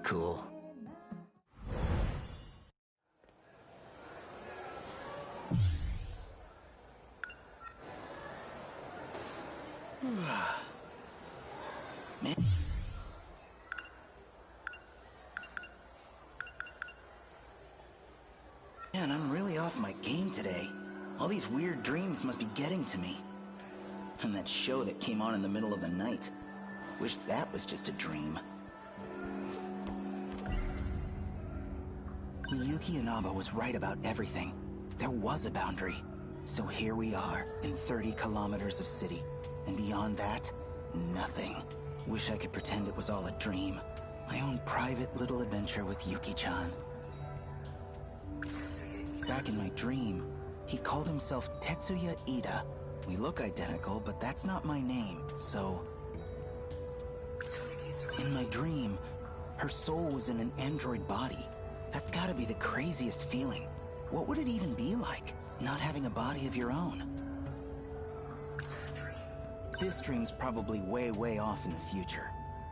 cool. Man, I'm really off my game today. All these weird dreams must be getting to me. And that show that came on in the middle of the night. Wish that was just a dream. Miyuki Inaba was right about everything. There was a boundary. So here we are, in 30 kilometers of city. And beyond that, nothing. Wish I could pretend it was all a dream. My own private little adventure with Yuki-chan. Back in my dream, he called himself Tetsuya Ida. We look identical, but that's not my name, so... In my dream, her soul was in an android body. That's gotta be the craziest feeling. What would it even be like, not having a body of your own? This dream's probably way, way off in the future.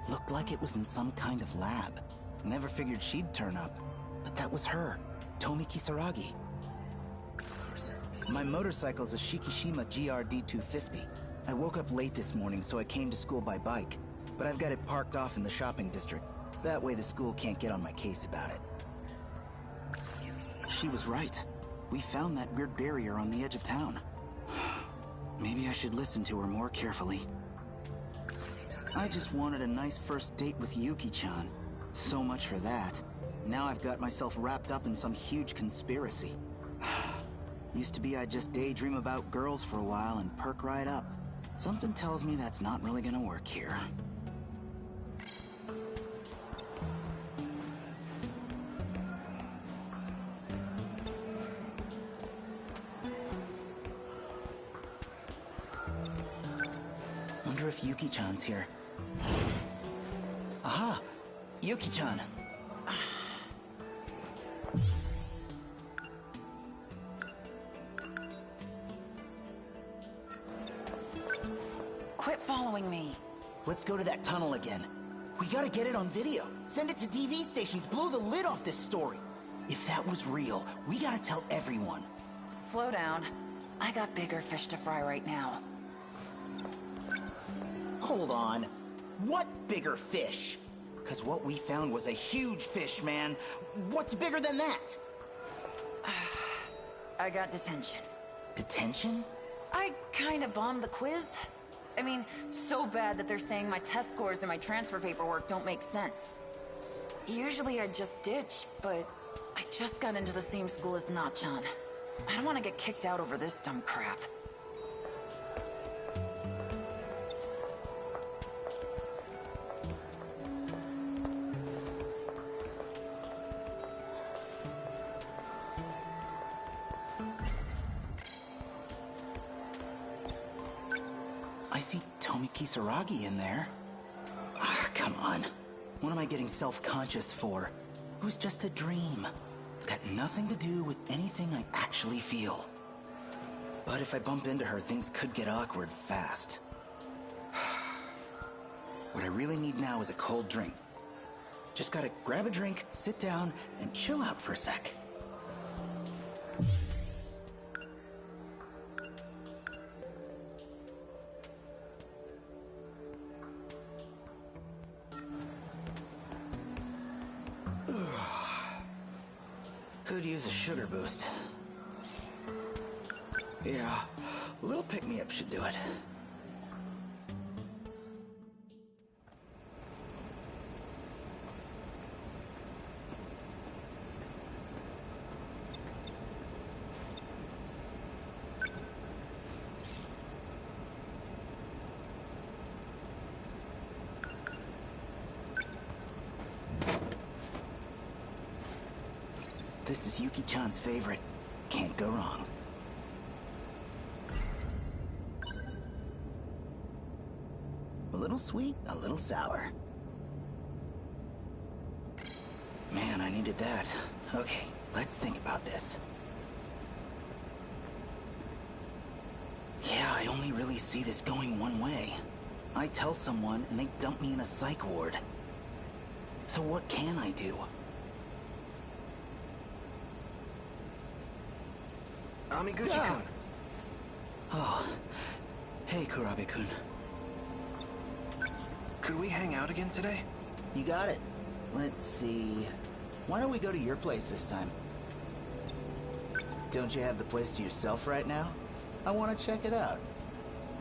Looked like it was in some kind of lab. Never figured she'd turn up. But that was her, Tomi Kisaragi. My motorcycle's a Shikishima GRD 250. I woke up late this morning, so I came to school by bike. But I've got it parked off in the shopping district. That way the school can't get on my case about it. She was right. We found that weird barrier on the edge of town. Maybe I should listen to her more carefully. I just wanted a nice first date with Yuki-chan. So much for that. Now I've got myself wrapped up in some huge conspiracy. Used to be I'd just daydream about girls for a while and perk right up. Something tells me that's not really gonna work here. Wonder if Yuki-chan's here. Aha! Yuki-chan! Quit following me. Let's go to that tunnel again. We gotta get it on video. Send it to TV stations. Blow the lid off this story. If that was real, we gotta tell everyone. Slow down. I got bigger fish to fry right now. Hold on. What bigger fish? Because what we found was a huge fish, man. What's bigger than that? I got detention. Detention? I kinda bombed the quiz. I mean, so bad that they're saying my test scores and my transfer paperwork don't make sense. Usually I'd just ditch, but I just got into the same school as Na-chan. I don't want to get kicked out over this dumb crap. I see Tomi Kisaragi in there. Ah, come on. What am I getting self-conscious for? It was just a dream. It's got nothing to do with anything I actually feel. But if I bump into her, things could get awkward fast. What I really need now is a cold drink. Just gotta grab a drink, sit down, and chill out for a sec. Could use a sugar boost. Yeah, a little pick-me-up should do it. This is Yuki-chan's favorite. Can't go wrong. A little sweet, a little sour. Man, I needed that. Okay, let's think about this. Yeah, I only really see this going one way. I tell someone and they dump me in a psych ward. So what can I do? Amiguchi-kun. Oh. Hey, Kurabe-kun. Could we hang out again today? You got it. Let's see... Why don't we go to your place this time? Don't you have the place to yourself right now? I want to check it out.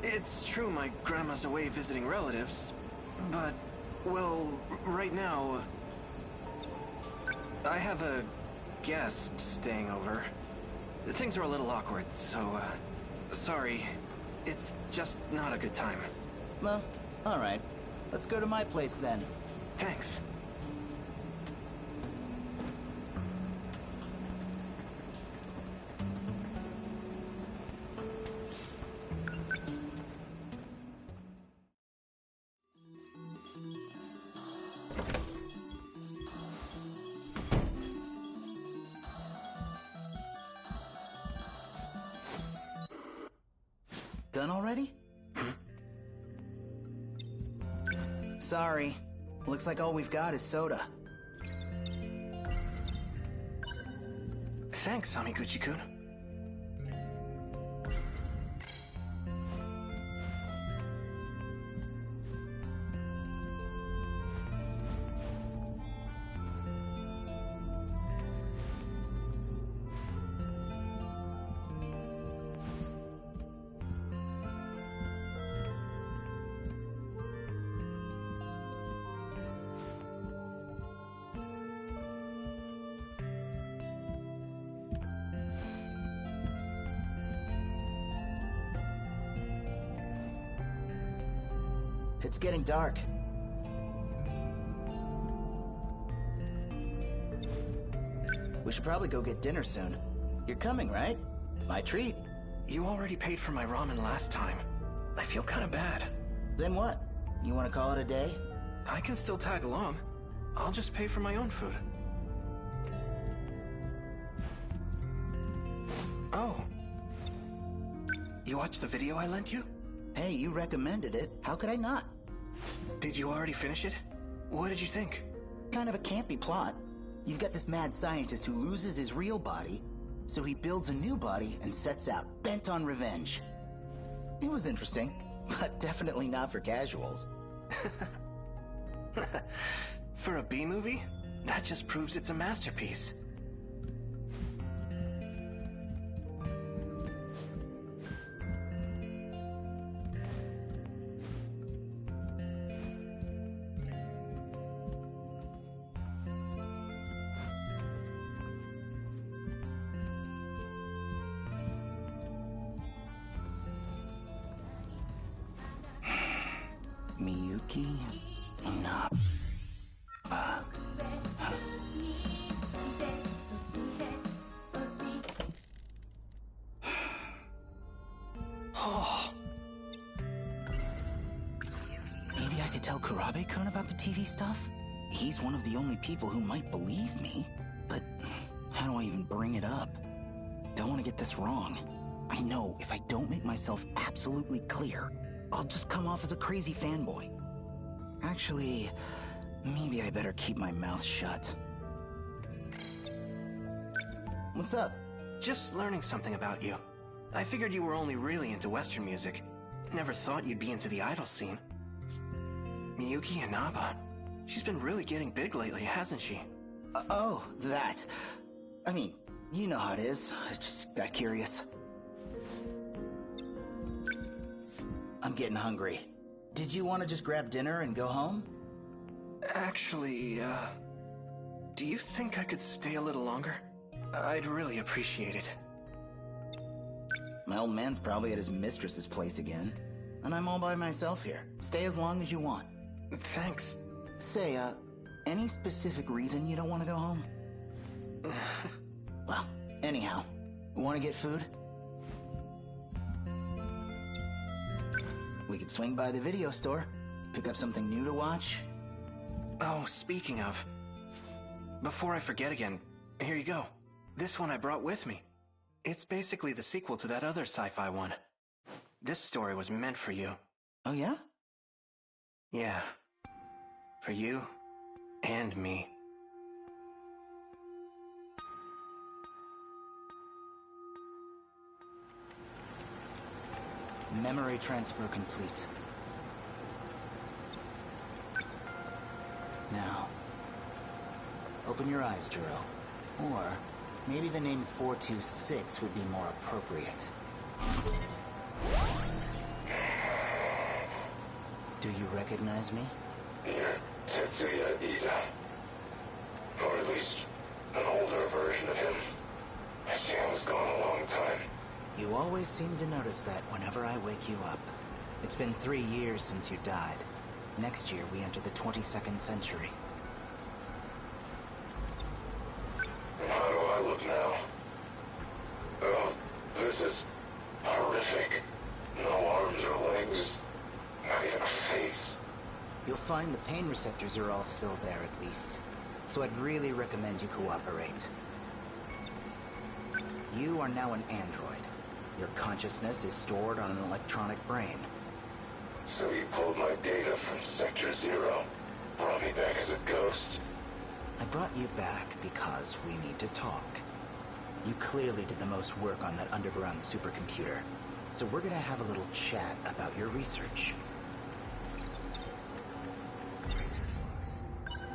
It's true my grandma's away visiting relatives, but, well, right now... I have a guest staying over. Things are a little awkward, so, sorry. It's just not a good time. Well, alright. Let's go to my place then. Thanks. Done already? Sorry. Looks like all we've got is soda. Thanks, Amiguchi-kun. It's getting dark. We should probably go get dinner soon. You're coming, right? My treat. You already paid for my ramen last time. I feel kinda bad. Then what? You want to call it a day? I can still tag along. I'll just pay for my own food. Oh. You watched the video I lent you? Hey, you recommended it. How could I not? Did you already finish it? What did you think? Kind of a campy plot. You've got this mad scientist who loses his real body, so he builds a new body and sets out, bent on revenge. It was interesting, but definitely not for casuals. For a B-movie? That just proves it's a masterpiece. Miyuki, Inaba. Oh. Maybe I could tell Kurabe-kun about the TV stuff? He's one of the only people who might believe me. But how do I even bring it up? Don't want to get this wrong. I know if I don't make myself absolutely clear, I'll just come off as a crazy fanboy. Actually, maybe I better keep my mouth shut. What's up? Just learning something about you. I figured you were only really into Western music. Never thought you'd be into the idol scene. Miyuki Inaba. She's been really getting big lately, hasn't she? Oh, that. I mean, you know how it is. I just got curious. I'm getting hungry. Did you want to just grab dinner and go home? Actually, do you think I could stay a little longer? I'd really appreciate it. My old man's probably at his mistress's place again. And I'm all by myself here. Stay as long as you want. Thanks. Say, any specific reason you don't want to go home? Well, anyhow, want to get food? We could swing by the video store, pick up something new to watch. Oh, speaking of... Before I forget again, here you go. This one I brought with me. It's basically the sequel to that other sci-fi one. This story was meant for you. Oh yeah? Yeah. For you And me. Memory transfer complete. Now, open your eyes, Jiro. Or, maybe the name 426 would be more appropriate. Do you recognize me? You're Tetsuya Ida. Or at least, an older version of him. I see I was gone a long time. You always seem to notice that whenever I wake you up. It's been 3 years since you died. Next year, we enter the 22nd century. And how do I look now? Oh, this is horrific. No arms or legs. Not even a face. You'll find the pain receptors are all still there at least. So I'd really recommend you cooperate. You are now an android. Your consciousness is stored on an electronic brain. So you pulled my data from Sector Zero, brought me back as a ghost. I brought you back because we need to talk. You clearly did the most work on that underground supercomputer. So we're gonna have a little chat about your research.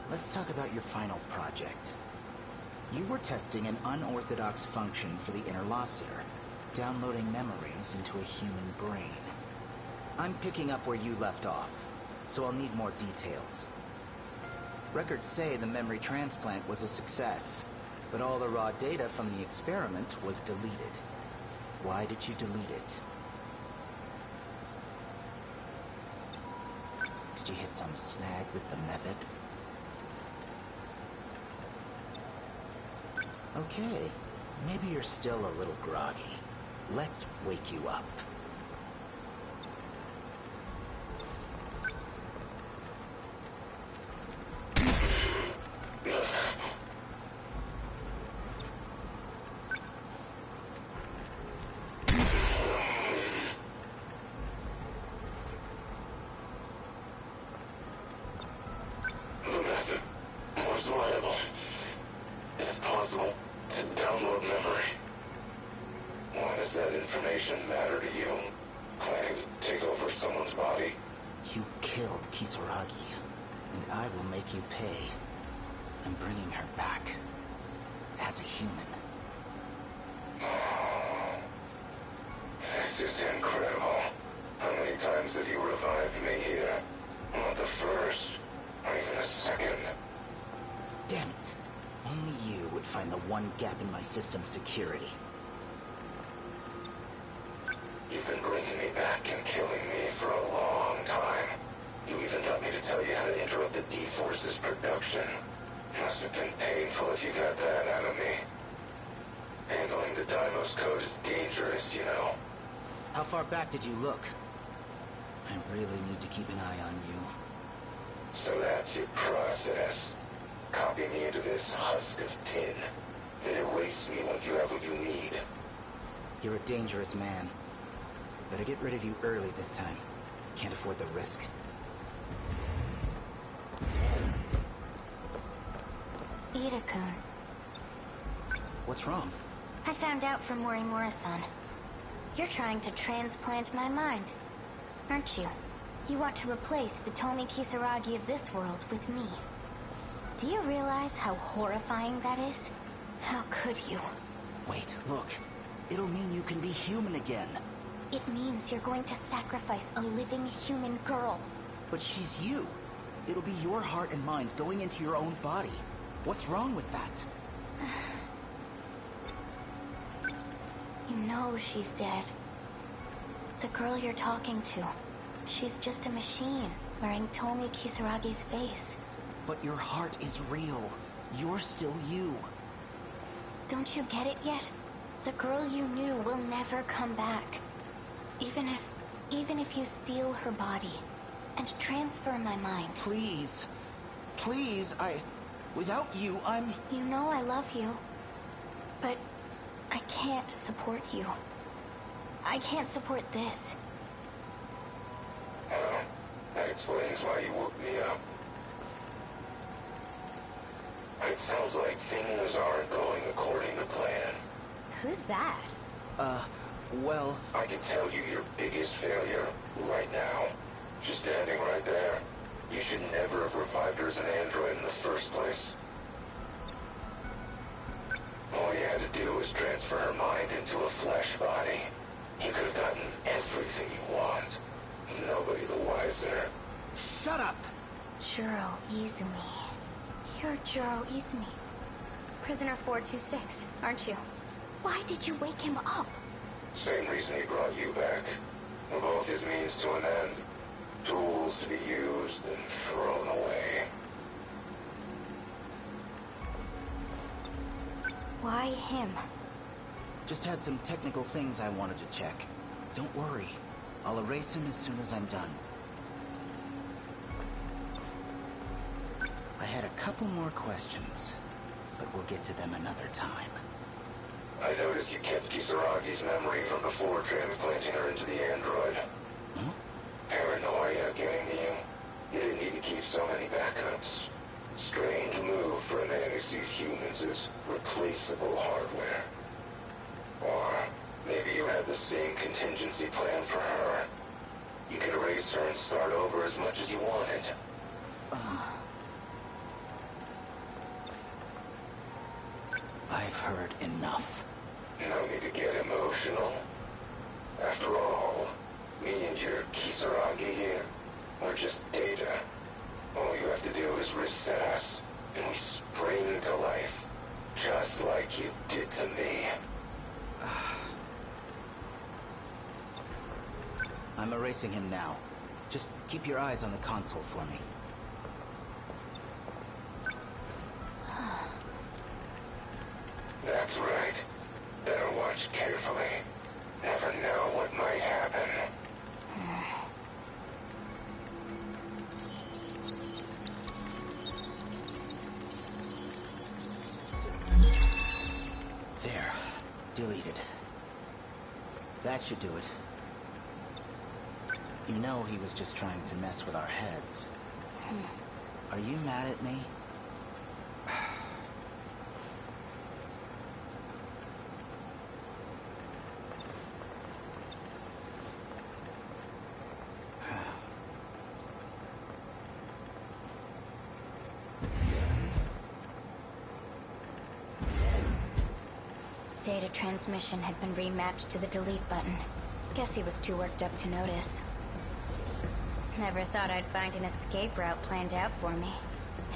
Let's talk about your final project. You were testing an unorthodox function for the interlocutor, downloading memories into a human brain. I'm picking up where you left off, so I'll need more details. Records say the memory transplant was a success, but all the raw data from the experiment was deleted. Why did you delete it? Did you hit some snag with the method? Okay, maybe you're still a little groggy. Let's wake you up. The method was reliable. Is it possible to download memory? Why does that information matter to you? Planning to take over someone's body? You killed Kisaragi, and I will make you pay. I'm bringing her back. As a human. This is incredible. How many times have you revived me here? Not the first, not even a second. Damn it. Only you would find the one gap in my system's security. You've been bringing me back and killing me for a long time. You even got me to tell you how to interrupt the D-Force's production. Must have been painful if you got that out of me. Handling the Deimos code is dangerous, you know. How far back did you look? I really need to keep an eye on you. So that's your process. Copy me into this husk of tin. Then erase me once you have what you need. You're a dangerous man. Better get rid of you early this time. Can't afford the risk. Ida-kun. What's wrong? I found out from Morimura-san. You're trying to transplant my mind, aren't you? You want to replace the Tomi Kisaragi of this world with me. Do you realize how horrifying that is? How could you? Wait, look. It'll mean you can be human again. It means you're going to sacrifice a living human girl. But she's you. It'll be your heart and mind going into your own body. What's wrong with that? You know she's dead. The girl you're talking to, she's just a machine wearing Tomi Kisaragi's face. But your heart is real. You're still you. Don't you get it yet? The girl you knew will never come back. Even if you steal her body and transfer my mind. Please. Please, without you, I'm... You know I love you. But I can't support you. I can't support this. Well, that explains why you woke me up. It sounds like things aren't going according to plan. Who's that? Well... I can tell you your biggest failure, right now. She's standing right there. You should never have revived her as an android in the first place. All you had to do was transfer her mind into a flesh body. You could have gotten everything you want. Nobody the wiser. Shut up! Juro Izumi. You're Juro Izumi. Prisoner 426, aren't you? Why did you wake him up? Same reason he brought you back. We're both his means to an end. Tools to be used and thrown away. Why him? Just had some technical things I wanted to check. Don't worry. I'll erase him as soon as I'm done. I had a couple more questions, but we'll get to them another time. I noticed you kept Kisaragi's memory from before transplanting her into the android. Huh? Paranoia getting to you? You didn't need to keep so many backups. Strange move for a man who sees humans as replaceable hardware. Or maybe you had the same contingency plan for her. You could erase her and start over as much as you wanted. I've heard enough. No need to get emotional. After all, me and your Kisaragi here, we're just data. All you have to do is reset us, and we spring to life. Just like you did to me. I'm erasing him now. Just keep your eyes on the console for me. That's right. Better watch carefully. Never know what might happen. There. Deleted. That should do it. You know he was just trying to mess with our heads. Are you mad at me? Data transmission had been remapped to the delete button. Guess he was too worked up to notice. Never thought I'd find an escape route planned out for me.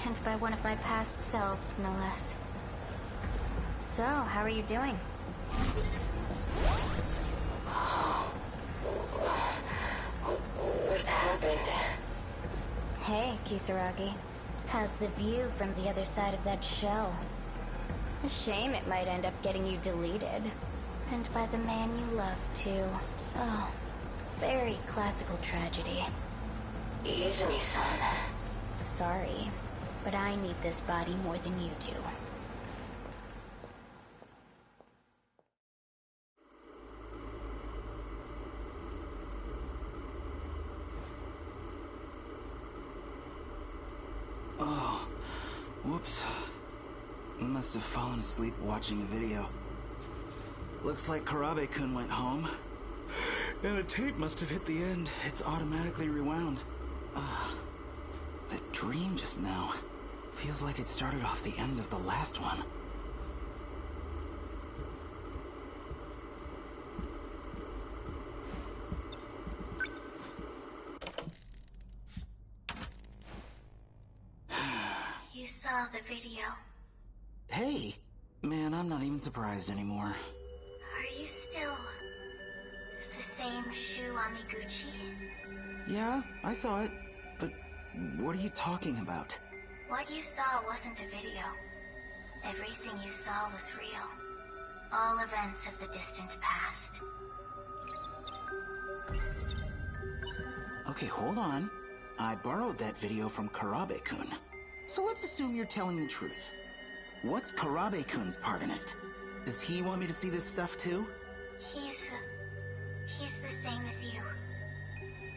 And by one of my past selves, no less. So, how are you doing? What happened? Hey, Kisaragi. How's the view from the other side of that shell? A shame it might end up getting you deleted. And by the man you love, too. Oh, very classical tragedy. Izumi-san. Sorry, but I need this body more than you do. Oh, whoops. Must have fallen asleep watching a video. Looks like Karabe-kun went home. And the tape must have hit the end. It's automatically rewound. The dream just now. Feels like it started off the end of the last one. You saw the video. Hey! Man, I'm not even surprised anymore. Are you still the same Shu Amiguchi? Yeah, I saw it. But what are you talking about? What you saw wasn't a video. Everything you saw was real. All events of the distant past. Okay, hold on. I borrowed that video from Karabe-kun. So let's assume you're telling the truth. What's Karabe-kun's part in it? Does he want me to see this stuff too? He's the same as you.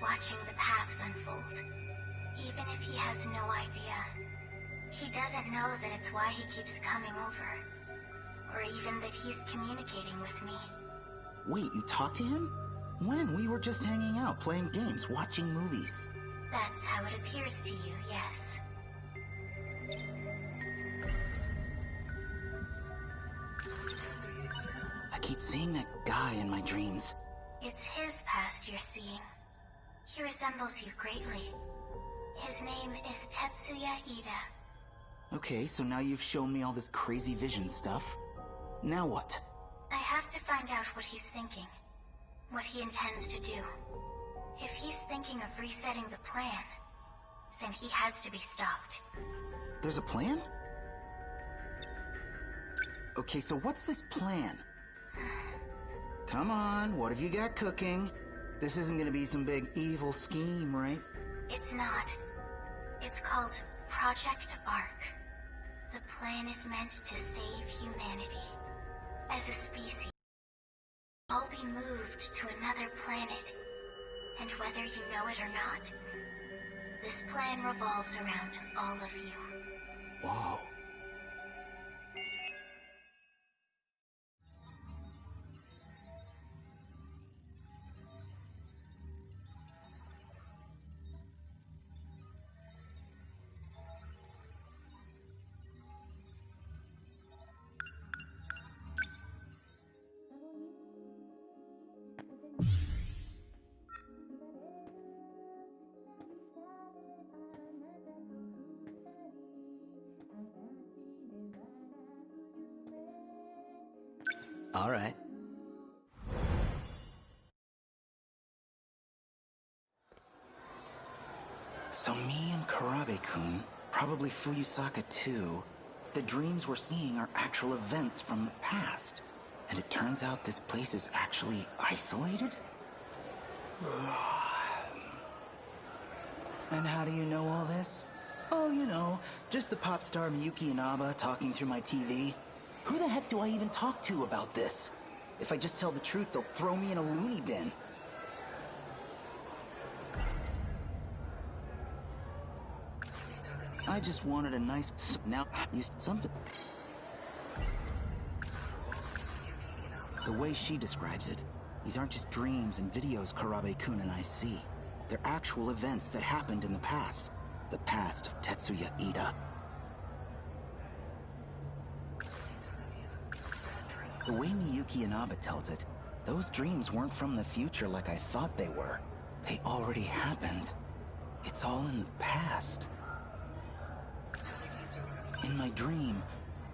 Watching the past unfold. Even if he has no idea. He doesn't know that it's why he keeps coming over. Or even that he's communicating with me. Wait, you talked to him? When? We were just hanging out, playing games, watching movies. That's how it appears to you, yes. I keep seeing that guy in my dreams. It's his past you're seeing. He resembles you greatly. His name is Tetsuya Ida. Okay, so now you've shown me all this crazy vision stuff. Now what? I have to find out what he's thinking. What he intends to do. If he's thinking of resetting the plan, then he has to be stopped. There's a plan? Okay, so what's this plan? Come on, what have you got cooking? This isn't gonna be some big evil scheme, right? It's not. It's called Project Ark. The plan is meant to save humanity. As a species, all be moved to another planet. And whether you know it or not, this plan revolves around all of you. Whoa. All right. So me and Karabe-kun, probably Fuyusaka too, the dreams we're seeing are actual events from the past. And it turns out this place is actually isolated? And how do you know all this? Oh, you know, just the pop star Miyuki Inaba talking through my TV. Who the heck do I even talk to about this? If I just tell the truth, they'll throw me in a loony bin. I just wanted a nice... Now, used something... The way she describes it, these aren't just dreams and videos Karabe-kun and I see. They're actual events that happened in the past. The past of Tetsuya Ida. The way Miyuki Inaba tells it, those dreams weren't from the future like I thought they were. They already happened. It's all in the past. In my dream,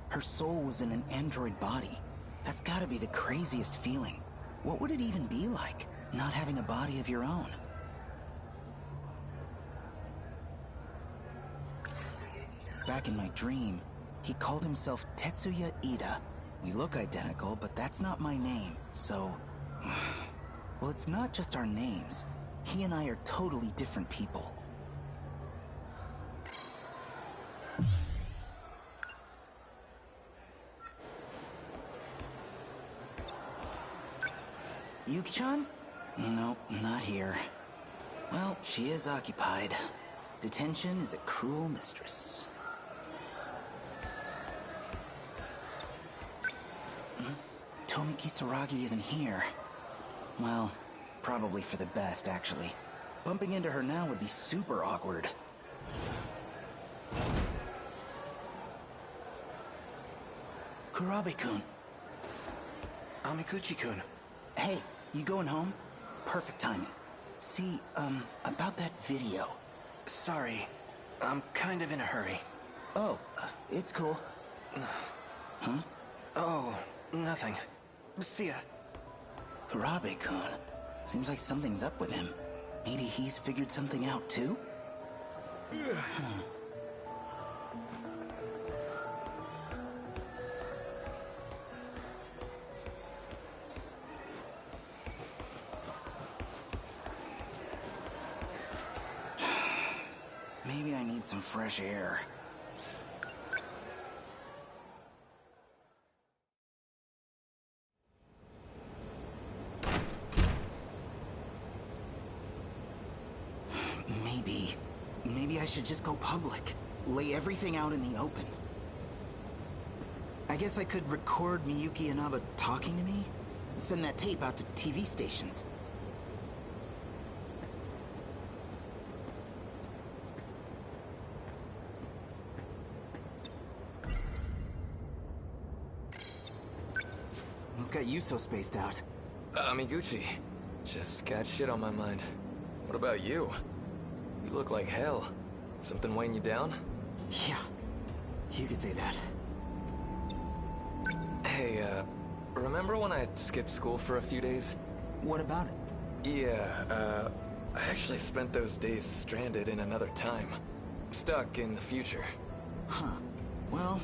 her soul was in an android body. That's gotta be the craziest feeling. What would it even be like, not having a body of your own? Back in my dream, he called himself Tetsuya Ida. We look identical, but that's not my name, so... Well, it's not just our names. He and I are totally different people. Yuki-chan? Nope, not here. Well, she is occupied. Detention is a cruel mistress. Tomi Kisaragi isn't here. Well, probably for the best, actually. Bumping into her now would be super awkward. Kurabe-kun. Amikuchi-kun. Hey, you going home? Perfect timing. See, about that video. Sorry, I'm kind of in a hurry. Oh, it's cool. Huh? Oh, nothing. See ya. Kurabe-kun. Seems like something's up with him. Maybe he's figured something out, too? Maybe I need some fresh air. Maybe I should just go public. lay everything out in the open. I guess I could record Miyuki and Inaba talking to me, send that tape out to TV stations. What's got you so spaced out? Amiguchi. Just got shit on my mind. What about you? You look like hell. Something weighing you down? Yeah, you could say that. Hey, remember when I skipped school for a few days? What about it? Yeah, I actually spent those days stranded in another time. Stuck in the future. Huh. Well,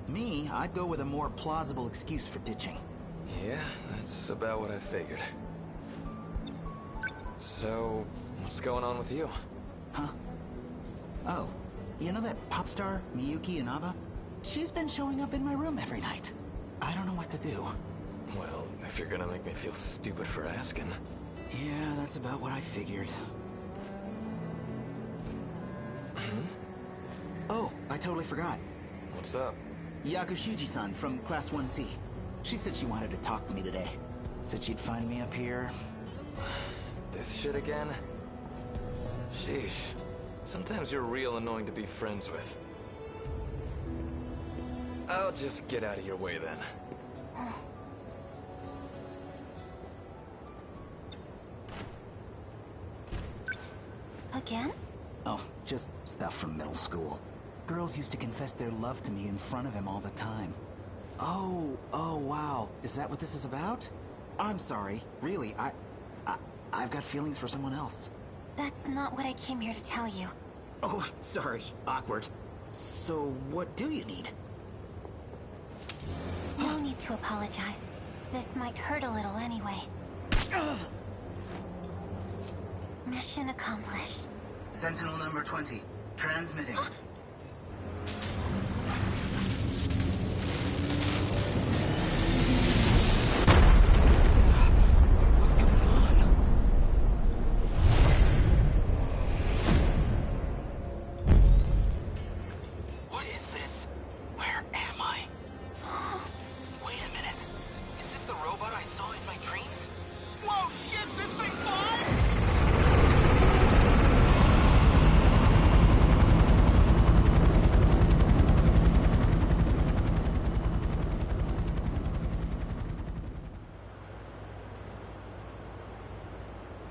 me, I'd go with a more plausible excuse for ditching. Yeah, that's about what I figured. So, what's going on with you? Huh? Oh, you know that pop star, Miyuki Inaba? She's been showing up in my room every night. I don't know what to do. Well, if you're gonna make me feel stupid for asking. Yeah, that's about what I figured. Oh, I totally forgot. What's up? Yakushiji-san from Class 1C. She said she wanted to talk to me today. Said she'd find me up here. This shit again? Sheesh. Sometimes you're real annoying to be friends with. I'll just get out of your way then. Again? Oh, just stuff from middle school. Girls used to confess their love to me in front of him all the time. Oh, wow. Is that what this is about? I'm sorry. Really, I've got feelings for someone else. That's not what I came here to tell you. Oh, sorry. Awkward. So, what do you need? No need to apologize. This might hurt a little anyway. Mission accomplished. Sentinel number 20. Transmitting. What's going on? What is this? Where am I? Wait a minute. Is this the robot I saw in my dreams? Whoa, shit! This thing flies!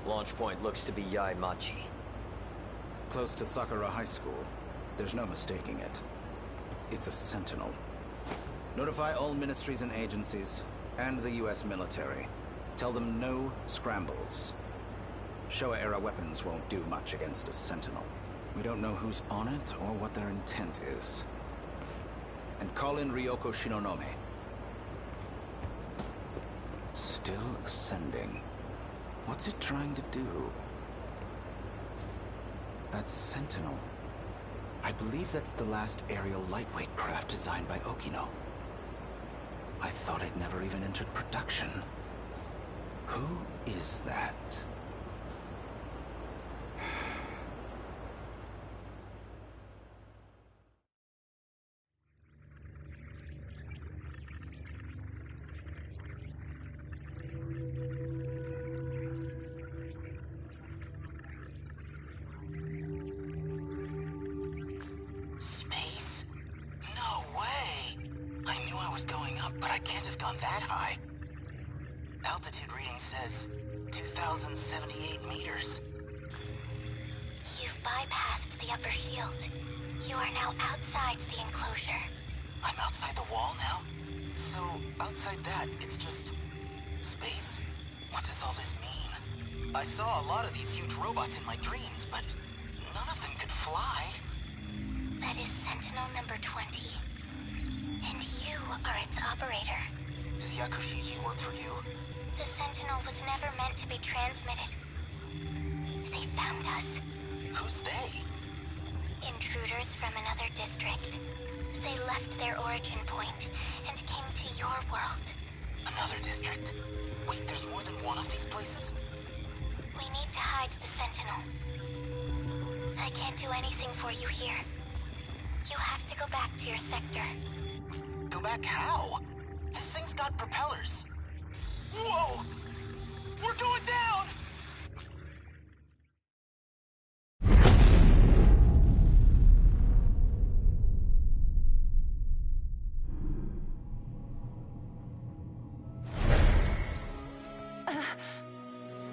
Launch point looks to be Yaimachi. Close to Sakura High School. There's no mistaking it. It's a Sentinel. Notify all ministries and agencies, and the US military. Tell them no scrambles. Showa-era weapons won't do much against a Sentinel. We don't know who's on it or what their intent is. And call in Ryoko Shinonome. Still ascending. What's it trying to do? That Sentinel. I believe that's the last aerial lightweight craft designed by Okino. I thought it never even entered production. Who is that? Space? No way! I knew I was going up, but I can't have gone that high. Altitude reading says 2,078 meters. You've bypassed the upper shield. You are now outside the enclosure. I'm outside the wall now? So, outside that, it's just... space? What does all this mean? I saw a lot of these huge robots in my dreams, but none of them could fly. That is Sentinel number 20. And you are its operator. Does Yakushiji work for you? The Sentinel was never meant to be transmitted. They found us. Who's they? Intruders from another district. They left their origin point and came to your world. Another district? Wait, there's more than one of these places? We need to hide the Sentinel. I can't do anything for you here. You have to go back to your sector. Go back how? This thing's got propellers. Whoa! We're going down!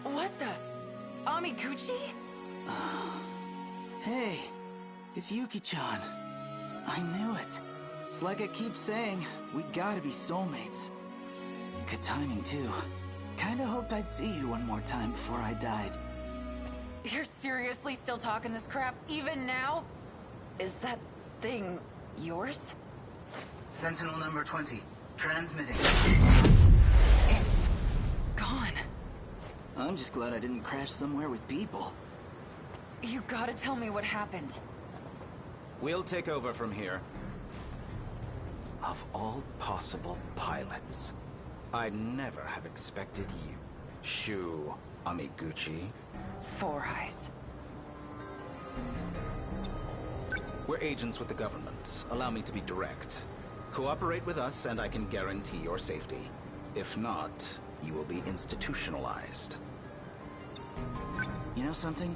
What the? Amiguchi? Hey, it's Yuki-chan. I knew it. It's like I keep saying, we gotta be soulmates. Good timing, too. Kinda hoped I'd see you one more time before I died. You're seriously still talking this crap, even now? Is that thing yours? Sentinel number 20, transmitting. It's gone. I'm just glad I didn't crash somewhere with people. You gotta tell me what happened. We'll take over from here. Of all possible pilots, I'd never have expected you, Shu Amiguchi. Four Eyes. We're agents with the government. Allow me to be direct. Cooperate with us and I can guarantee your safety. If not, you will be institutionalized. You know something?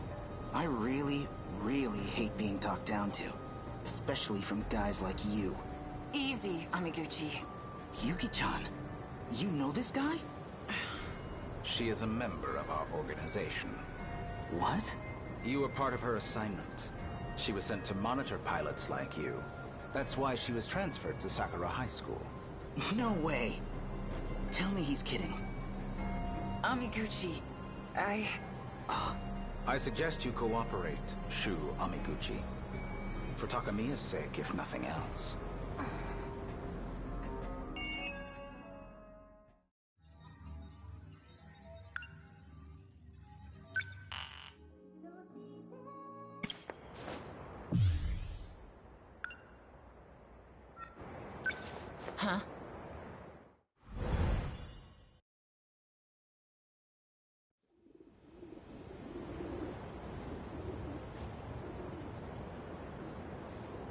I really, really hate being talked down to. Especially from guys like you. Easy, Amiguchi. Yuki-chan, you know this guy? She is a member of our organization. What? You were part of her assignment. She was sent to monitor pilots like you. That's why she was transferred to Sakura High School. No way. Tell me he's kidding. Amiguchi, I suggest you cooperate, Shu Amiguchi. For Takamiya's sake, if nothing else. Huh?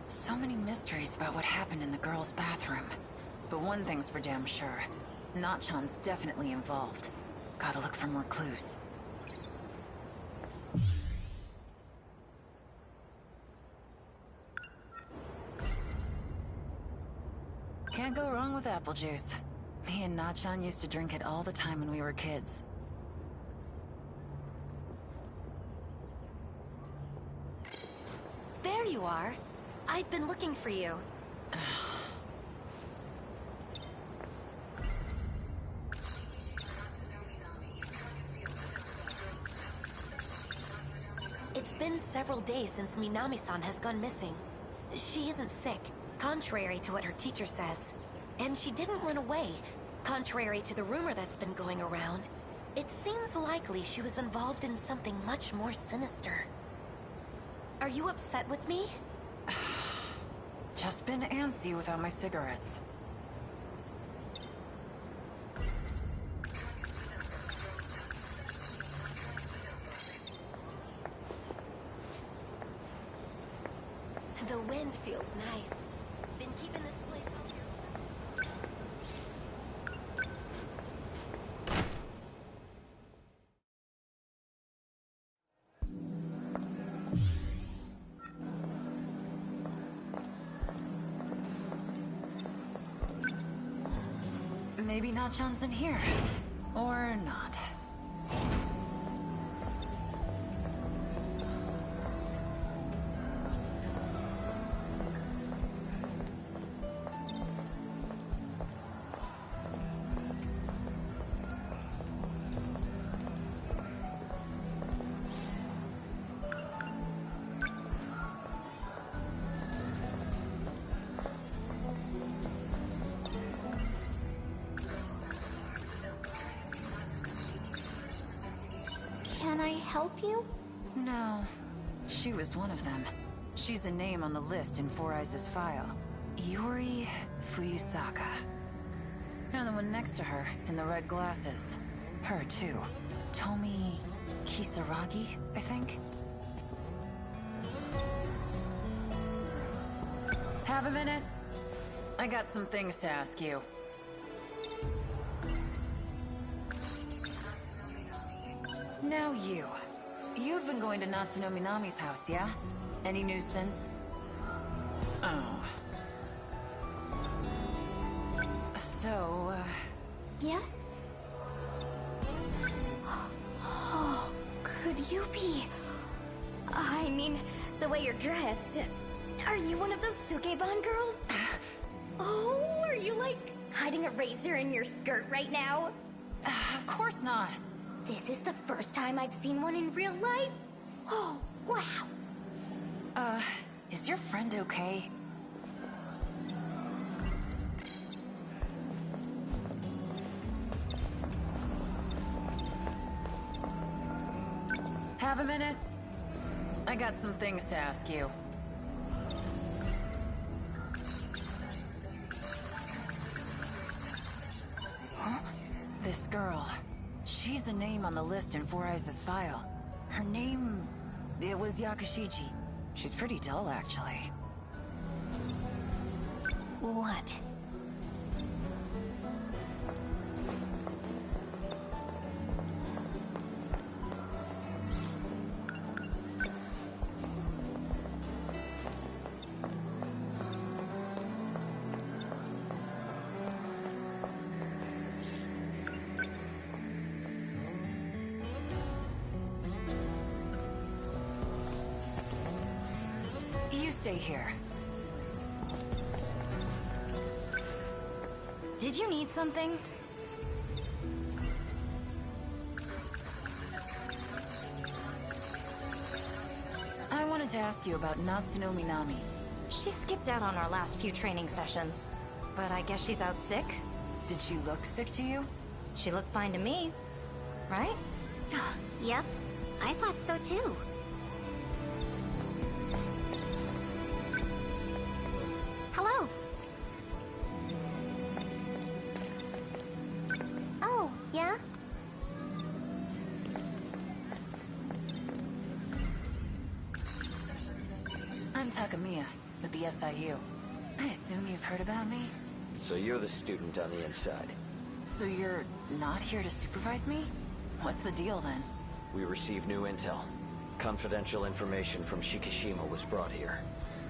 So many mysteries about what happened in the girls' bathroom. But one thing's for damn sure. Nachan's definitely involved. Gotta look for more clues. Can't go wrong with apple juice. Me and Nachan used to drink it all the time when we were kids. There you are. I've been looking for you. It's been several days since Minami-san has gone missing. She isn't sick, contrary to what her teacher says. And she didn't run away, contrary to the rumor that's been going around. It seems likely she was involved in something much more sinister. Are you upset with me? Just been antsy without my cigarettes. The wind feels nice. Been keeping this place all yourself. Maybe Nachan's in here. Or not. Can I help you? No. She was one of them. She's a name on the list in Four Eyes' file. Yuri Fuyusaka. And the one next to her, in the red glasses. Her, too. Tomi Kisaragi, I think? Have a minute? I got some things to ask you. Now you've been going to Natsuno Minami's house, yeah? Any news since? Oh. So, Yes? Oh, could you be... I mean, the way you're dressed. Are you one of those Sukebon girls? Oh, are you, like, hiding a razor in your skirt right now? of course not. This is the first time I've seen one in real life. Oh, wow. Is your friend okay? Have a minute? I got some things to ask you. Huh? This girl. She's a name on the list in Four Eyes' file. Her name... it was Yakushiji. She's pretty dull, actually. What? You stay here. Did you need something? I wanted to ask you about Natsuno Minami. She skipped out on our last few training sessions. But I guess she's out sick? Did she look sick to you? She looked fine to me. Right? Yep, I thought so too. Hello. Oh, yeah? I'm Takamiya, with the SIU. I assume you've heard about me? So you're the student on the inside. So you're not here to supervise me? What's the deal then? We received new intel. Confidential information from Shikishima was brought here.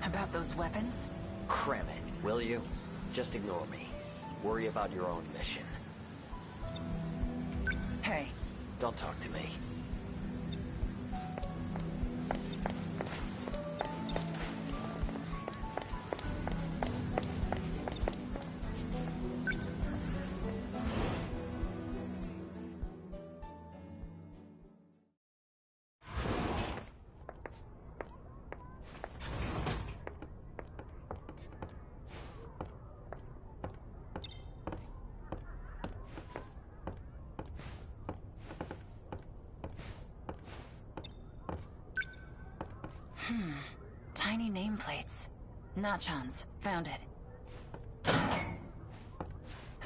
About those weapons? Cram it, will you? Just ignore me. Worry about your own mission. Hey. Don't talk to me. Tiny nameplates. Nachan's. Found it.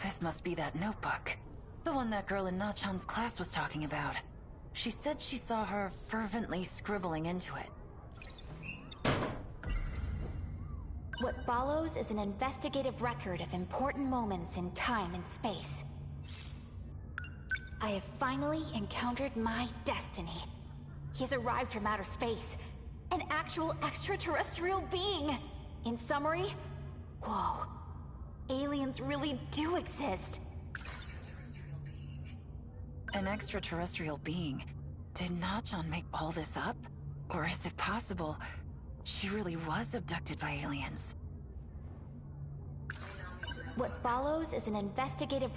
This must be that notebook. The one that girl in Nachan's class was talking about. She said she saw her fervently scribbling into it. What follows is an investigative record of important moments in time and space. I have finally encountered my destiny. He has arrived from outer space. An actual extraterrestrial being! In summary, whoa. Aliens really do exist. An extraterrestrial being? Did Nachan make all this up? Or is it possible she really was abducted by aliens? What follows is an investigative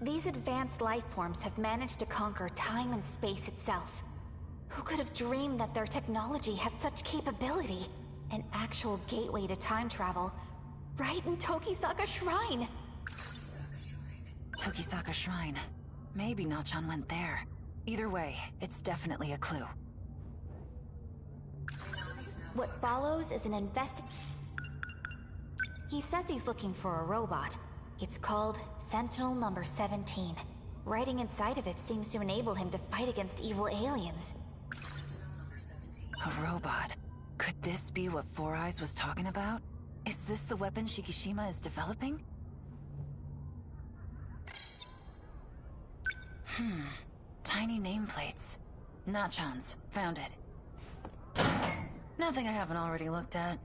These advanced life forms have managed to conquer time and space itself. Who could have dreamed that their technology had such capability? An actual gateway to time travel, right in Tokisaka Shrine! Tokisaka Shrine. Maybe Nachan went there. Either way, it's definitely a clue. What follows is an He says he's looking for a robot. It's called Sentinel number 17. Writing inside of it seems to enable him to fight against evil aliens. A robot. Could this be what Four Eyes was talking about? Is this the weapon Shikishima is developing? Tiny nameplates. Nachans. Found it. Nothing I haven't already looked at.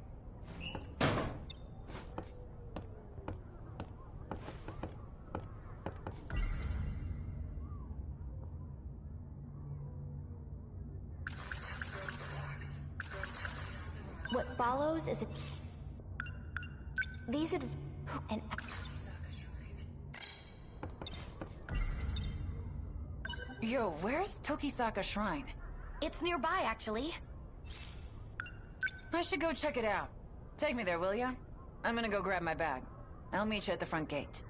What follows is these and Yo, where's Tokisaka Shrine? It's nearby, actually. I should go check it out. Take me there, will ya? I'm gonna go grab my bag. I'll meet you at the front gate.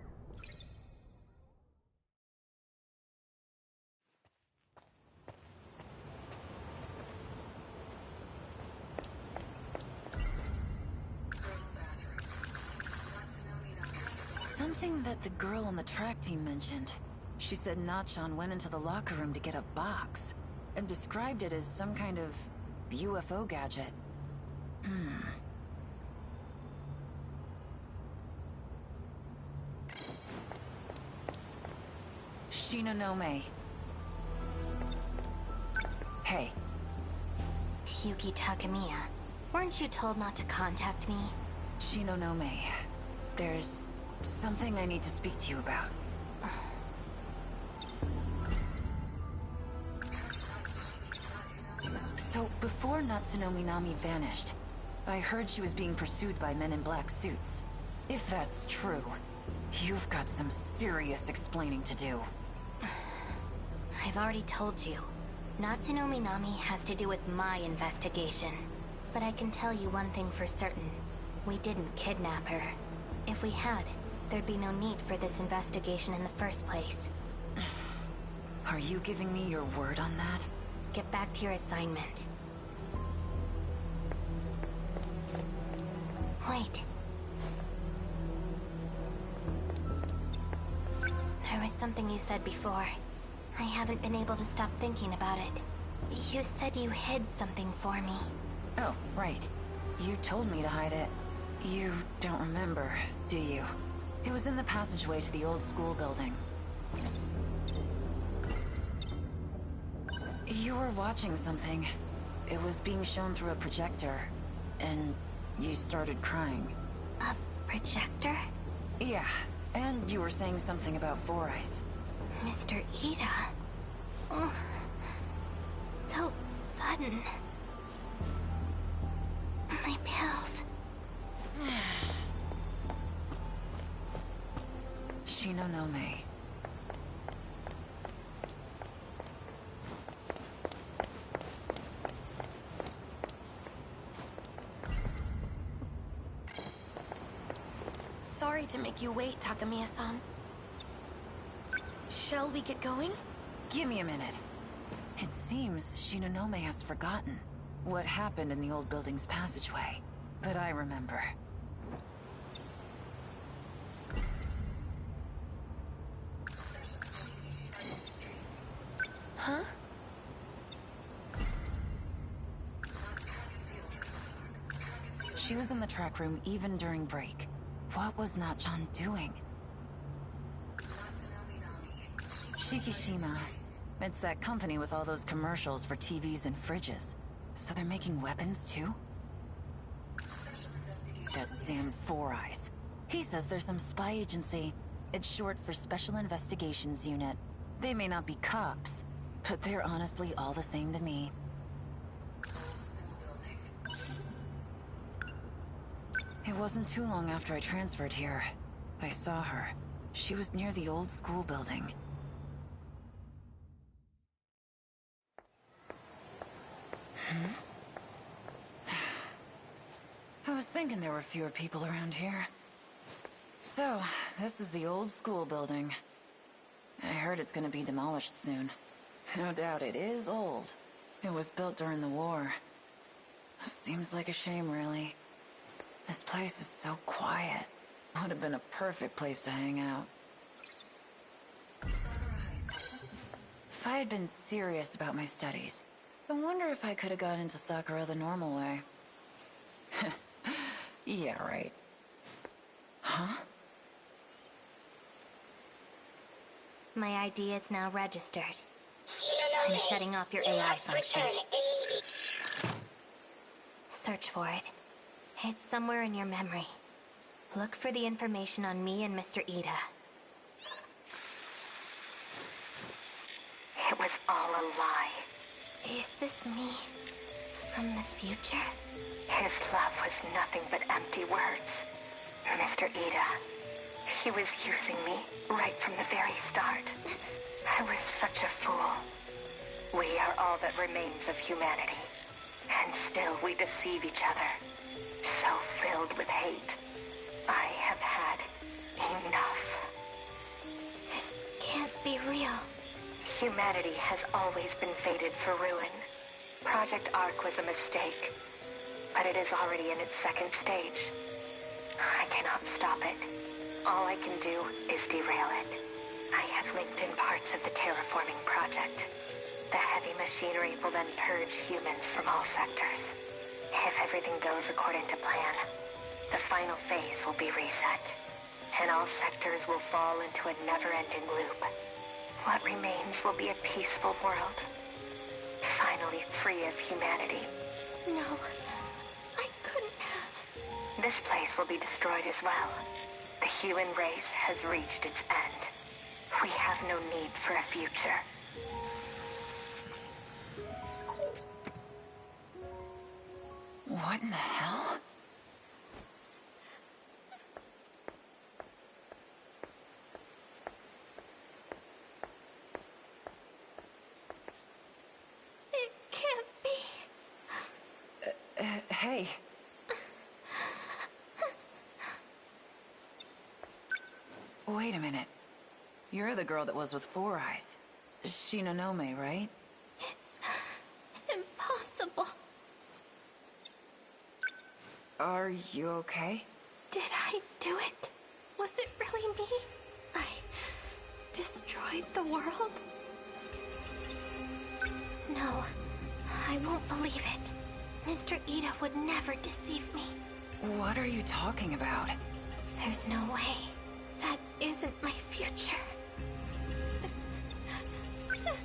Something that the girl on the track team mentioned. She said Nachan went into the locker room to get a box, and described it as some kind of UFO gadget. Shinonome. Hey. Yuki Takemiya. Weren't you told not to contact me? Shinonome. There's something I need to speak to you about. So, before Natsuno Minami vanished, I heard she was being pursued by men in black suits. If that's true, you've got some serious explaining to do. I've already told you. Natsuno Minami has to do with my investigation. But I can tell you one thing for certain. We didn't kidnap her. If we had, there'd be no need for this investigation in the first place. Are you giving me your word on that? Get back to your assignment. Wait. There was something you said before. I haven't been able to stop thinking about it. You said you hid something for me. Oh, right. You told me to hide it. You don't remember, do you? It was in the passageway to the old school building. You were watching something. It was being shown through a projector, and you started crying. A projector? Yeah, and you were saying something about Four Eyes. Mr. Ida. Oh, so sudden. My pills. Shinonome. Sorry to make you wait, Takemiya-san. Shall we get going? Give me a minute. It seems Shinonome has forgotten what happened in the old building's passageway. But I remember. Huh? She was in the track room even during break. What was Nachan doing? Shikishima. It's that company with all those commercials for TVs and fridges. So they're making weapons too? That damn Four Eyes. He says there's some spy agency. It's short for Special Investigations Unit. They may not be cops, but they're honestly all the same to me. It wasn't too long after I transferred here. I saw her. She was near the old school building. I was thinking there were fewer people around here. So, this is the old school building. I heard it's gonna be demolished soon. No doubt it is old. It was built during the war. Seems like a shame, really. This place is so quiet. Would have been a perfect place to hang out. If I had been serious about my studies, I wonder if I could have got into Sakura the normal way. Yeah, right. Huh? My ID is now registered. I'm shutting off your AI function. Search for it. It's somewhere in your memory. Look for the information on me and Mr. Ida. It was all a lie. Is this me from the future? His love was nothing but empty words. Mr. Ida, he was using me right from the very start. I was such a fool. We are all that remains of humanity. And still we deceive each other. So filled with hate. I have had enough. This can't be real. Humanity has always been fated for ruin. Project Ark was a mistake, but it is already in its second stage. I cannot stop it. All I can do is derail it. I have linked in parts of the terraforming project. The heavy machinery will then purge humans from all sectors. If everything goes according to plan, the final phase will be reset, and all sectors will fall into a never-ending loop. What remains will be a peaceful world, finally free of humanity. No, I couldn't have. This place will be destroyed as well. The human race has reached its end. We have no need for a future. What in the hell? It can't be. Hey. Wait a minute. You're the girl that was with Four Eyes. Shinonome, right? It's impossible. Are you okay? Did I do it? Was it really me? I destroyed the world? No, I won't believe it. Mr. Ida would never deceive me. What are you talking about? There's no way. That isn't my future.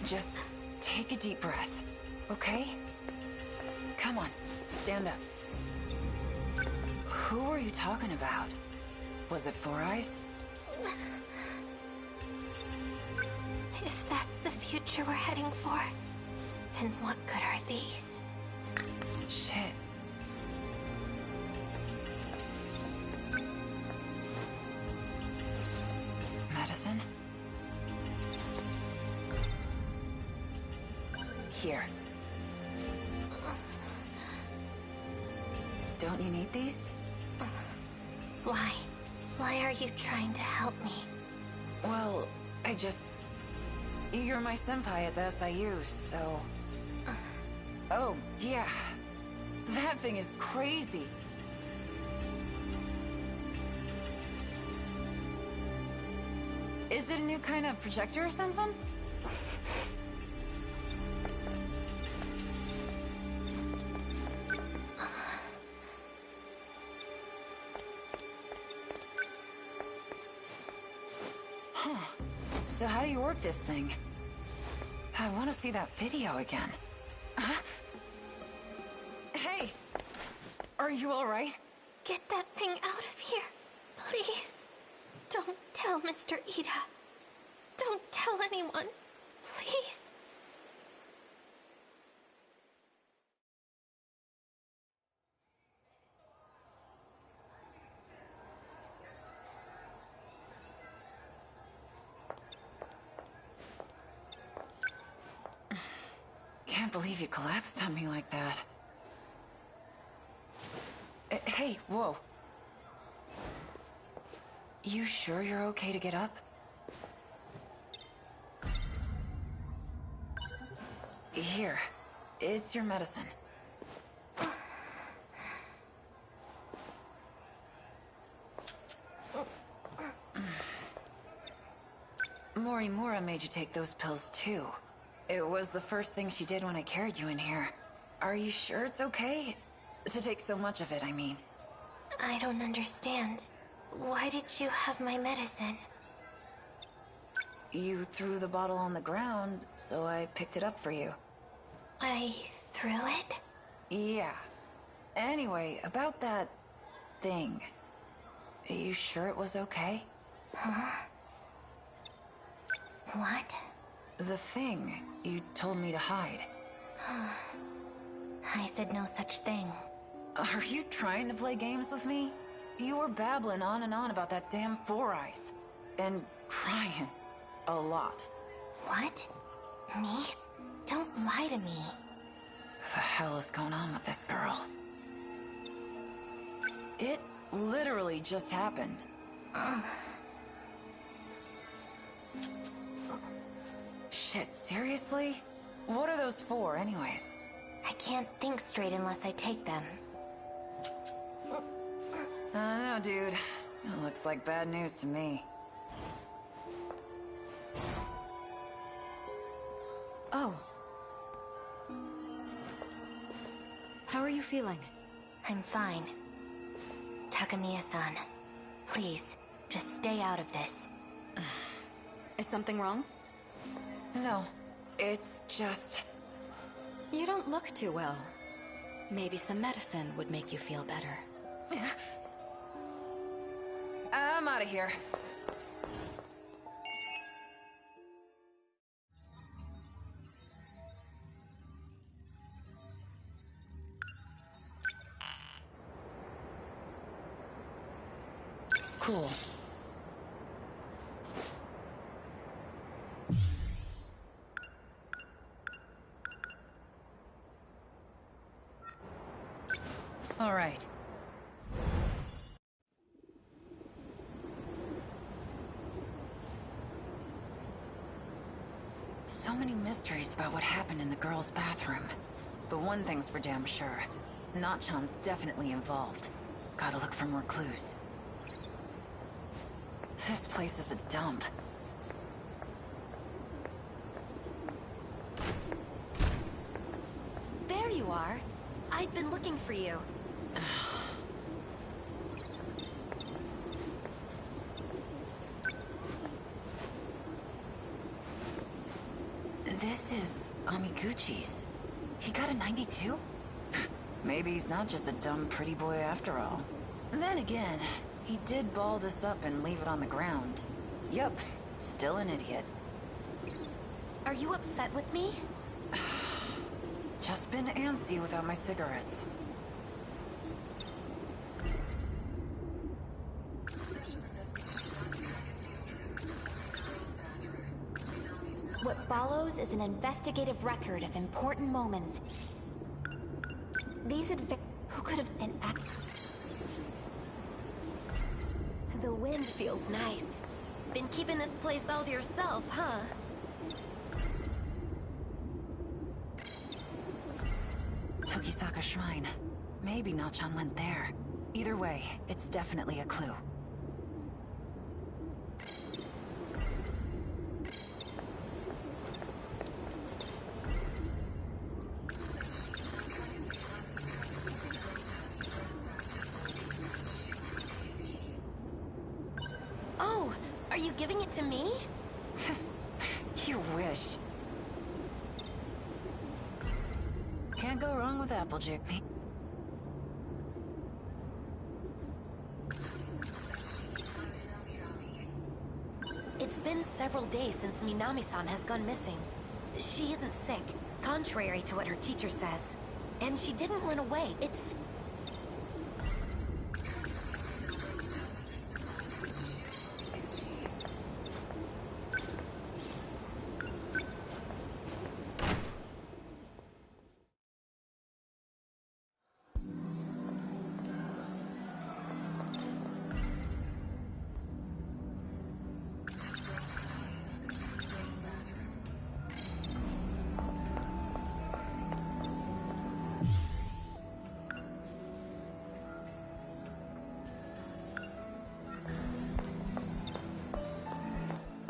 Just take a deep breath, okay? Come on, stand up. Who were you talking about? Was it Four Eyes? If that's the future we're heading for, then what good are these? Shit. Medicine? Here. Don't you need these? Why? Why are you trying to help me? Well, You're my senpai at the SIU, so... Oh, yeah. That thing is crazy. Is it a new kind of projector or something? Huh. So how do you work this thing? I want to see that video again. Huh? Hey! Are you alright? Get that thing out of here, please. Don't tell Mr. Ida. Don't tell anyone, please. Can't believe you collapsed on me like that. Hey, whoa. You sure you're okay to get up? Here, it's your medicine. Morimura made you take those pills too. It was the first thing she did when I carried you in here. Are you sure it's okay? To take so much of it, I mean. I don't understand. Why did you have my medicine? You threw the bottle on the ground, so I picked it up for you. I threw it? Yeah. Anyway, about that thing. Are you sure it was okay? Huh? What? The thing you told me to hide. I said no such thing. Are you trying to play games with me? You were babbling on and on about that damn Four Eyes. And crying. A lot. What? Me? Don't lie to me. What the hell is going on with this girl? It literally just happened. Shit, seriously? What are those for, anyways? I can't think straight unless I take them. I don't know, dude. It looks like bad news to me. Oh. How are you feeling? I'm fine. Takamiya-san, please, just stay out of this. Is something wrong? No, it's just... You don't look too well. Maybe some medicine would make you feel better. I'm out of here. Cool. All right. So many mysteries about what happened in the girls' bathroom. But one thing's for damn sure. Nachan's definitely involved. Gotta look for more clues. This place is a dump. There you are. I've been looking for you. This is Amiguchi's. He got a 92? Maybe he's not just a dumb pretty boy after all. Then again, he did ball this up and leave it on the ground. Yup, still an idiot. Are you upset with me? Just been antsy without my cigarettes. What follows is an investigative record of important moments. These who could have been The wind feels nice. Been keeping this place all to yourself, huh? Tokisaka Shrine. Maybe Nachan went there. Either way, it's definitely a clue. Oh, are you giving it to me? You wish. Can't go wrong with Applejack. It's been several days since Minami-san has gone missing. She isn't sick, contrary to what her teacher says. And she didn't run away. It's...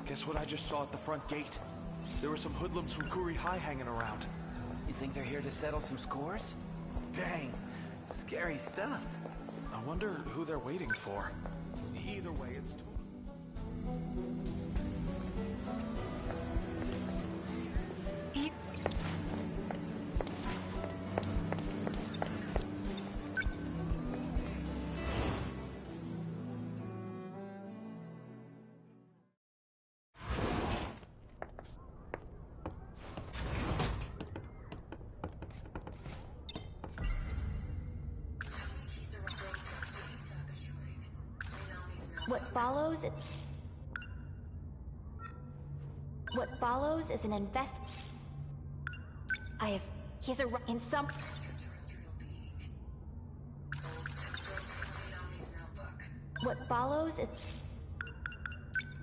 Guess what I just saw at the front gate? There were some hoodlums from Kuri High hanging around. You think they're here to settle some scores? Dang. Scary stuff. I wonder who they're waiting for. Either way, it's totally... What follows is an invest... He's in some... What follows is...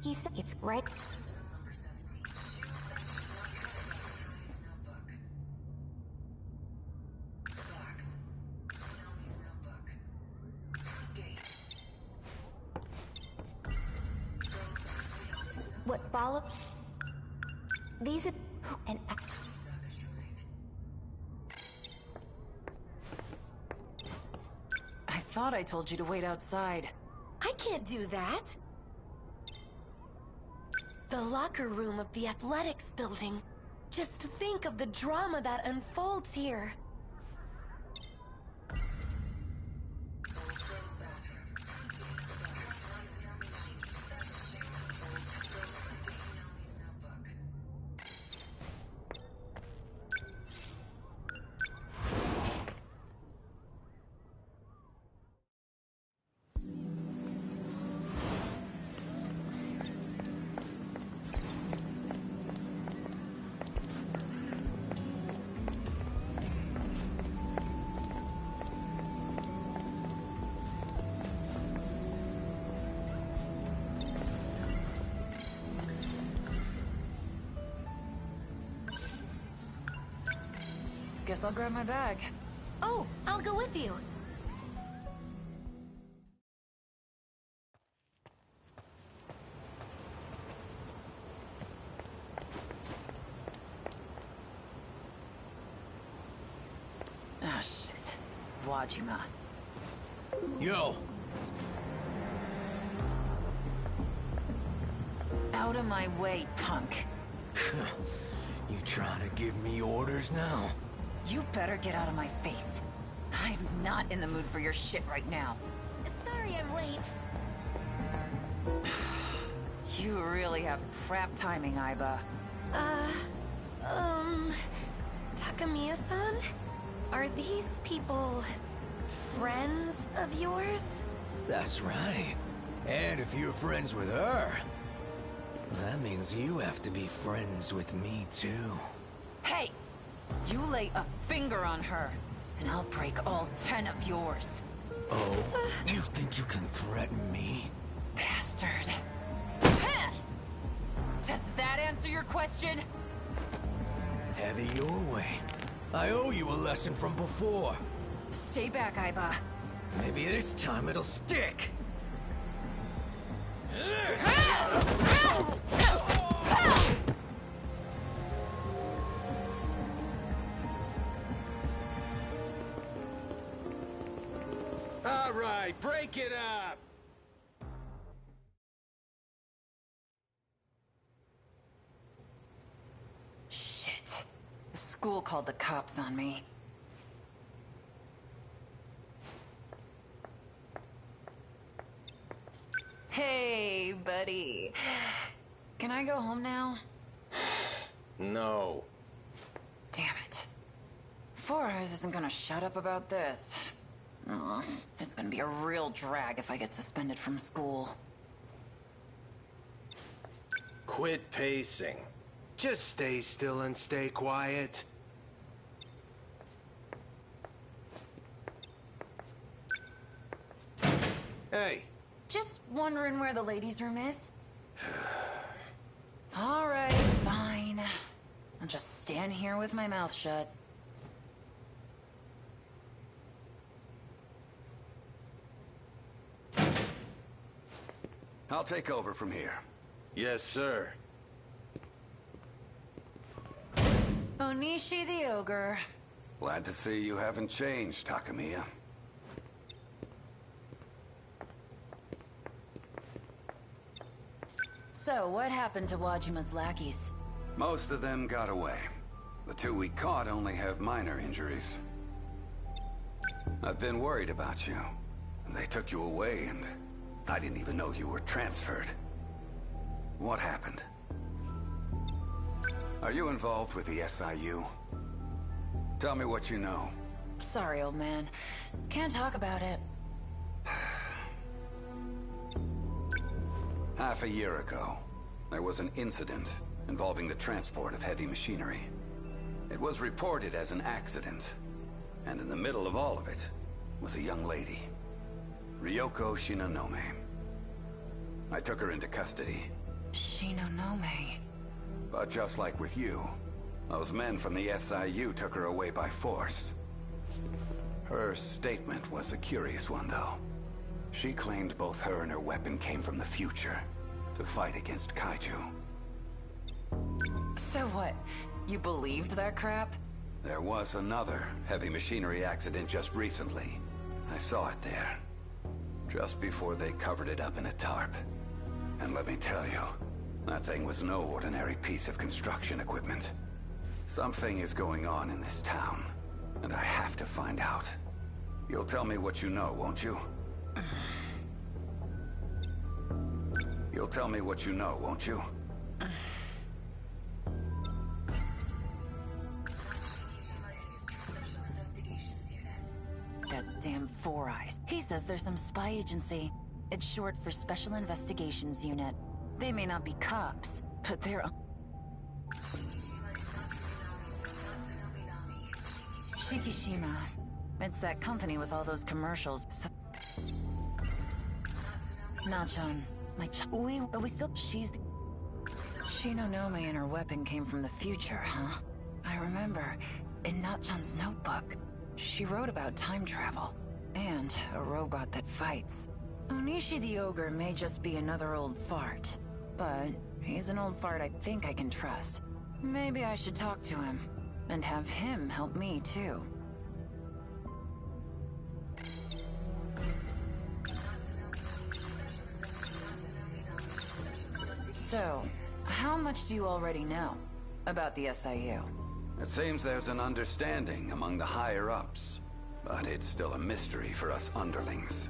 It's right... What follows... These are... And... I thought I told you to wait outside. I can't do that. The locker room of the athletics building. Just think of the drama that unfolds here. Guess I'll grab my bag. Oh, I'll go with you. Ah, shit. Wajima. Yo! Out of my way, punk. You trying to give me orders now? You better get out of my face. I'm not in the mood for your shit right now. Sorry I'm late. You really have crap timing, Aiba. Takamiya-san? Are these people... friends of yours? That's right. And if you're friends with her, that means you have to be friends with me too. Hey! You lay a finger on her, and I'll break all 10 of yours. Oh, you think you can threaten me? Bastard. Does that answer your question? Have it your way. I owe you a lesson from before. Stay back, Aiba. Maybe this time it'll stick. All right, break it up! Shit. The school called the cops on me. Hey, buddy. Can I go home now? No. Damn it. 4 Hours isn't gonna shut up about this. It's gonna be a real drag if I get suspended from school. Quit pacing. Just stay still and stay quiet. Hey. Just wondering where the ladies' room is. All right, fine. I'll just stand here with my mouth shut. I'll take over from here. Yes, sir. Onishi the Ogre. Glad to see you haven't changed, Takamiya. So, what happened to Wajima's lackeys? Most of them got away. The two we caught only have minor injuries. I've been worried about you. They took you away and I didn't even know you were transferred. What happened? Are you involved with the SIU? Tell me what you know. Sorry, old man. Can't talk about it. Half a year ago, there was an incident involving the transport of heavy machinery. It was reported as an accident, and in the middle of all of it was a young lady, Ryoko Shinonome. I took her into custody. Shinonome. But just like with you, those men from the SIU took her away by force. Her statement was a curious one, though. She claimed both her and her weapon came from the future to fight against kaiju. So what? You believed that crap? There was another heavy machinery accident just recently. I saw it there. Just before they covered it up in a tarp. And let me tell you, that thing was no ordinary piece of construction equipment. Something is going on in this town, and I have to find out. You'll tell me what you know, won't you? You'll tell me what you know, won't you? That damn Four Eyes. He says there's some spy agency. It's short for Special Investigations Unit. They may not be cops, but they're... Shikishima. It's that company with all those commercials. So... Nachon. We still... She's... Shinonome and her weapon came from the future, huh? I remember, in Nachon's notebook, she wrote about time travel. And a robot that fights. Onishi the Ogre may just be another old fart. But he's an old fart I think I can trust. Maybe I should talk to him. And have him help me, too. So, how much do you already know about the SIU? It seems there's an understanding among the higher-ups, but it's still a mystery for us underlings.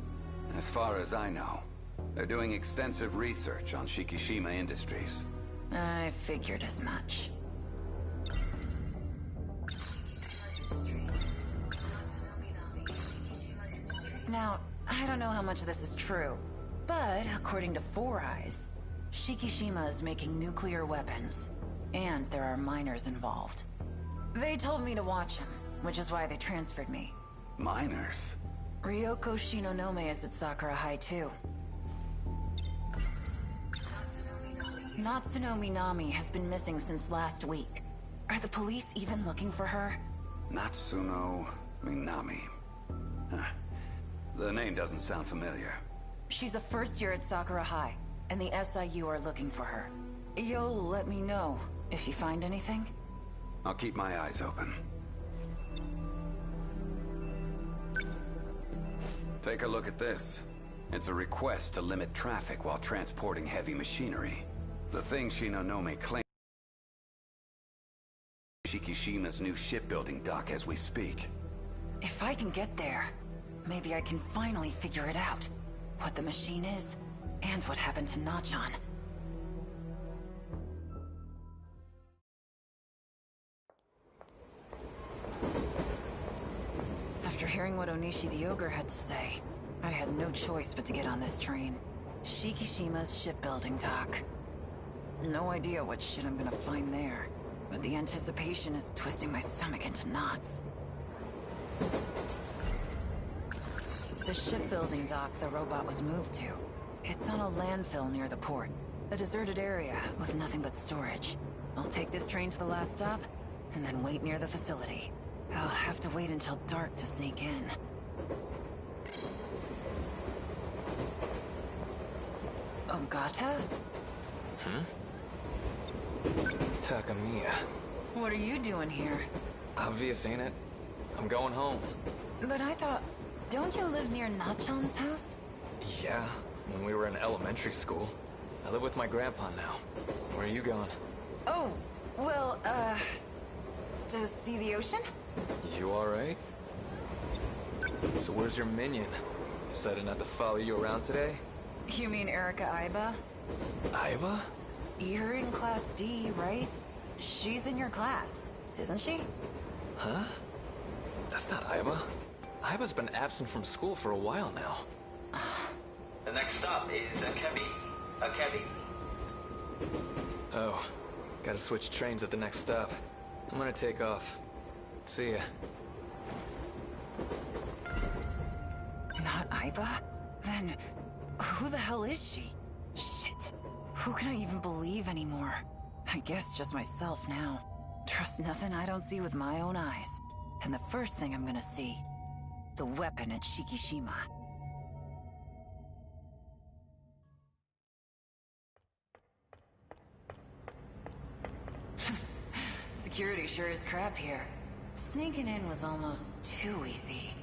As far as I know, they're doing extensive research on Shikishima Industries. I figured as much. Now, I don't know how much of this is true, but according to Four Eyes, Shikishima is making nuclear weapons, and there are miners involved. They told me to watch him, which is why they transferred me. Miners? Ryoko Shinonome is at Sakura High too. Natsuno Minami has been missing since last week. Are the police even looking for her? Natsuno Minami. Huh. The name doesn't sound familiar. She's a first year at Sakura High, and the SIU are looking for her. You'll let me know if you find anything? I'll keep my eyes open. Take a look at this. It's a request to limit traffic while transporting heavy machinery. The thing Shinonome claims Shikishima's new shipbuilding dock as we speak. If I can get there, maybe I can finally figure it out. What the machine is, and what happened to Nachon. After hearing what Onishi the Ogre had to say, I had no choice but to get on this train. Shikishima's shipbuilding dock. No idea what shit I'm gonna find there, but the anticipation is twisting my stomach into knots. The shipbuilding dock the robot was moved to. It's on a landfill near the port. A deserted area with nothing but storage. I'll take this train to the last stop, and then wait near the facility. I'll have to wait until dark to sneak in. Ogata? Takamiya. What are you doing here? Obvious, ain't it? I'm going home. But I thought... Don't you live near Nachon's house? Yeah, when we were in elementary school. I live with my grandpa now. Where are you going? Oh, well, to see the ocean? You alright? So where's your minion? Decided not to follow you around today? You mean Erica Iba? Iba? You're in Class D, right? She's in your class, isn't she? Huh? That's not Iba. Iba's been absent from school for a while now. The next stop is Akebi. Akebi. Oh, gotta switch trains at the next stop. I'm gonna take off. See ya. Not Iba? Then, who the hell is she? Shit. Who can I even believe anymore? I guess just myself now. Trust nothing I don't see with my own eyes. And the first thing I'm gonna see, the weapon at Shikishima. Security sure is crap here. Sneaking in was almost too easy.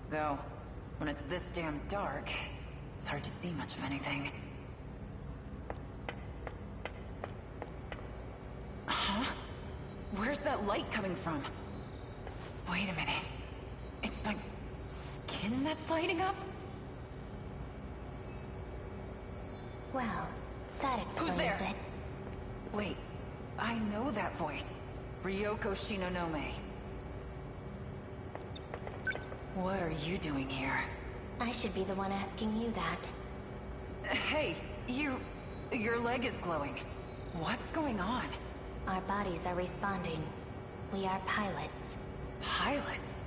Though, when it's this damn dark, it's hard to see much of anything. Huh? Where's that light coming from? Wait a minute. It's my skin that's lighting up? Well, that explains Who's there? it. Wait, I know that voice. Ryoko Shinonome. What are you doing here? I should be the one asking you that. Hey, your leg is glowing. What's going on? Our bodies are responding. We are pilots. Pilots?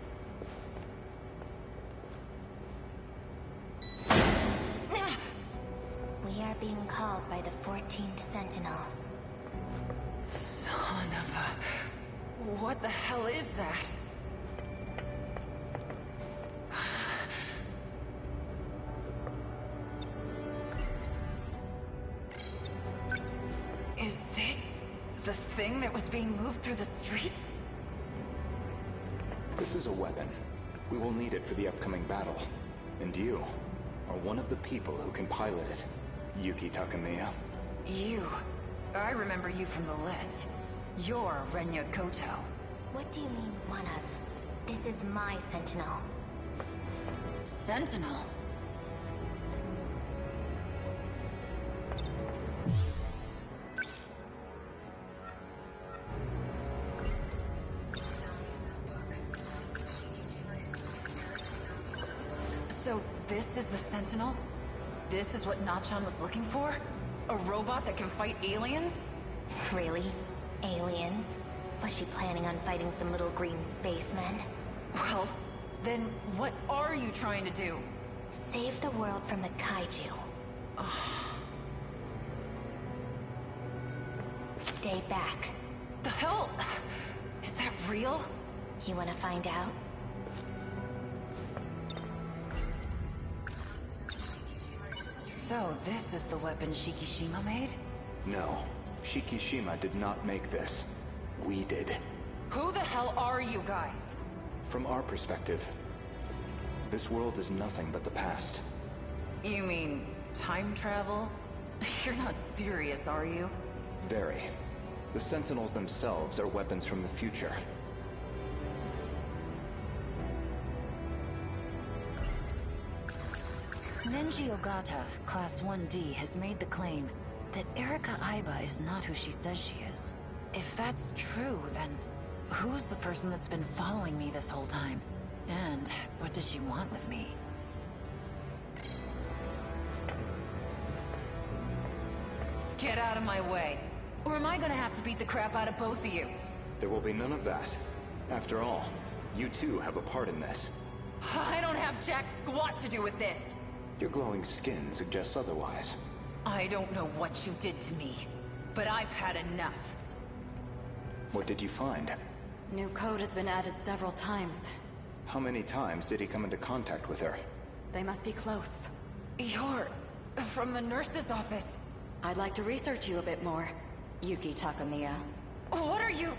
We are being called by the 14th Sentinel. Son of a... What the hell is that? Is this the thing that was being moved through the streets? This is a weapon. We will need it for the upcoming battle. And you are one of the people who can pilot it. Yuki Takamiya. You. I remember you from the list. You're Renya Koto. What do you mean, one of? This is my Sentinel. Sentinel? So, this is the Sentinel? This is what Nachan was looking for? A robot that can fight aliens? Really? Aliens? Was she planning on fighting some little green spacemen? Well, then what are you trying to do? Save the world from the kaiju. Stay back. The hell? Is that real? You wanna find out? So, this is the weapon Shikishima made? No. Shikishima did not make this. We did. Who the hell are you guys? From our perspective, this world is nothing but the past. You mean time travel? You're not serious, are you? Very. The Sentinels themselves are weapons from the future. Nenji Ogata, Class 1D, has made the claim that Erica Iba is not who she says she is. If that's true, then who's the person that's been following me this whole time? And what does she want with me? Get out of my way, or am I gonna have to beat the crap out of both of you? There will be none of that. After all, you too have a part in this. I don't have jack squat to do with this! Your glowing skin suggests otherwise. I don't know what you did to me, but I've had enough. What did you find? New code has been added several times. How many times did he come into contact with her? They must be close. You're from the nurse's office. I'd like to research you a bit more, Yuki Takamiya. What are you...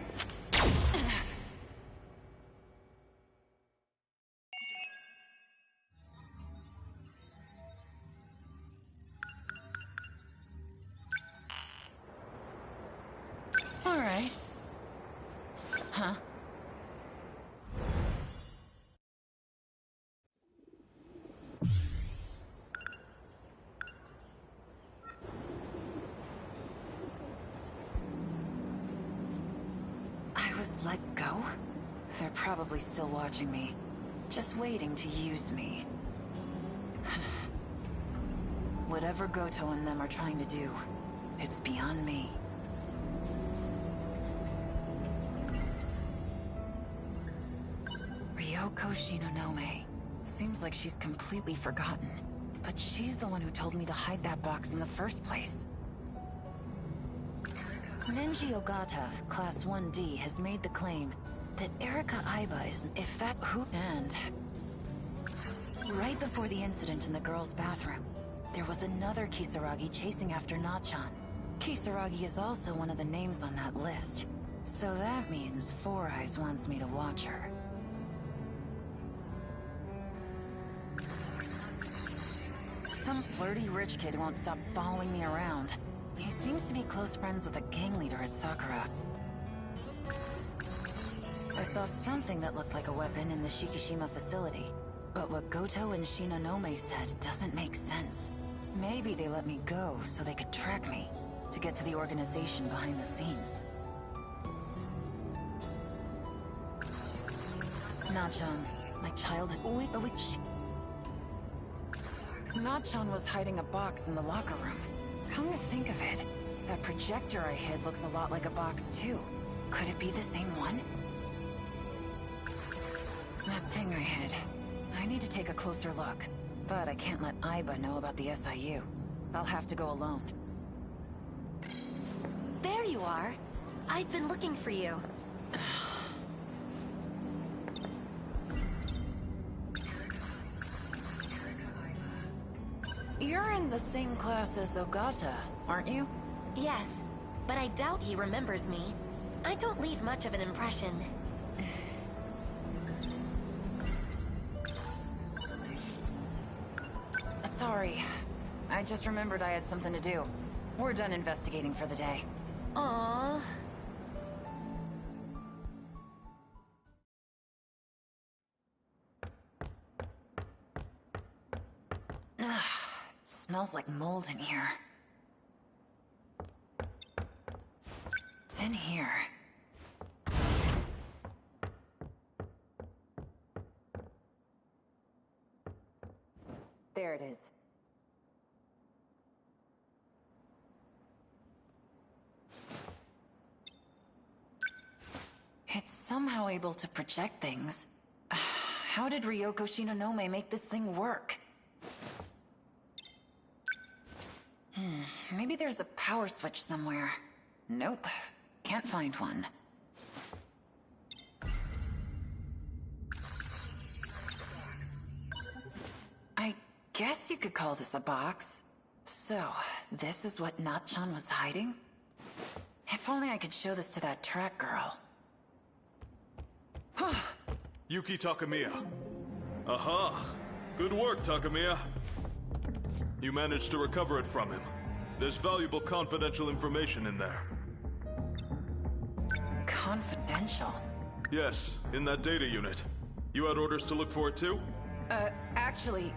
let go? They're probably still watching me. Just waiting to use me. Whatever Goto and them are trying to do, it's beyond me. Ryoko Shinonome. Seems like she's completely forgotten. But she's the one who told me to hide that box in the first place. Nenji Ogata, Class 1D, has made the claim that Erika Aiba is... if that... who... and... right before the incident in the girls' bathroom, there was another Kisaragi chasing after Nachan. Kisaragi is also one of the names on that list. So that means Four Eyes wants me to watch her. Some flirty rich kid won't stop following me around. He seems to be close friends with a gang leader at Sakura. I saw something that looked like a weapon in the Shikishima facility. But what Goto and Shinonome said doesn't make sense. Maybe they let me go so they could track me, to get to the organization behind the scenes. Nachan, my childhood... Nachan was hiding a box in the locker room. Come to think of it, that projector I hid looks a lot like a box too. Could it be the same one? That thing I hid. I need to take a closer look. But I can't let Aiba know about the SIU. I'll have to go alone. There you are. I've been looking for you. You're in the same class as Ogata, aren't you? Yes, but I doubt he remembers me. I don't leave much of an impression. Sorry. I just remembered I had something to do. We're done investigating for the day. Aww. Ugh, it smells like mold in here. It's in here. There it is. It's somehow able to project things. How did Ryoko Shinonome make this thing work? Maybe there's a power switch somewhere. Nope, can't find one. I guess you could call this a box. So, this is what Nachan was hiding? If only I could show this to that track girl. Yuki Takamiya. Aha! Good work, Takamiya. You managed to recover it from him. There's valuable confidential information in there. Confidential? Yes, in that data unit. You had orders to look for it too? Actually...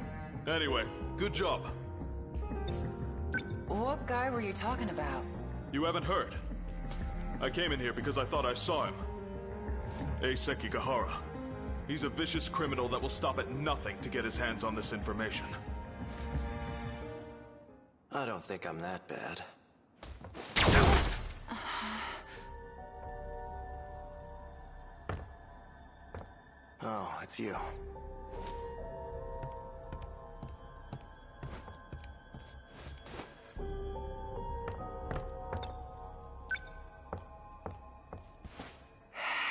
Anyway, good job. What guy were you talking about? You haven't heard. I came in here because I thought I saw him. Eiseki Gahara. He's a vicious criminal that will stop at nothing to get his hands on this information. I don't think I'm that bad. Oh, it's you.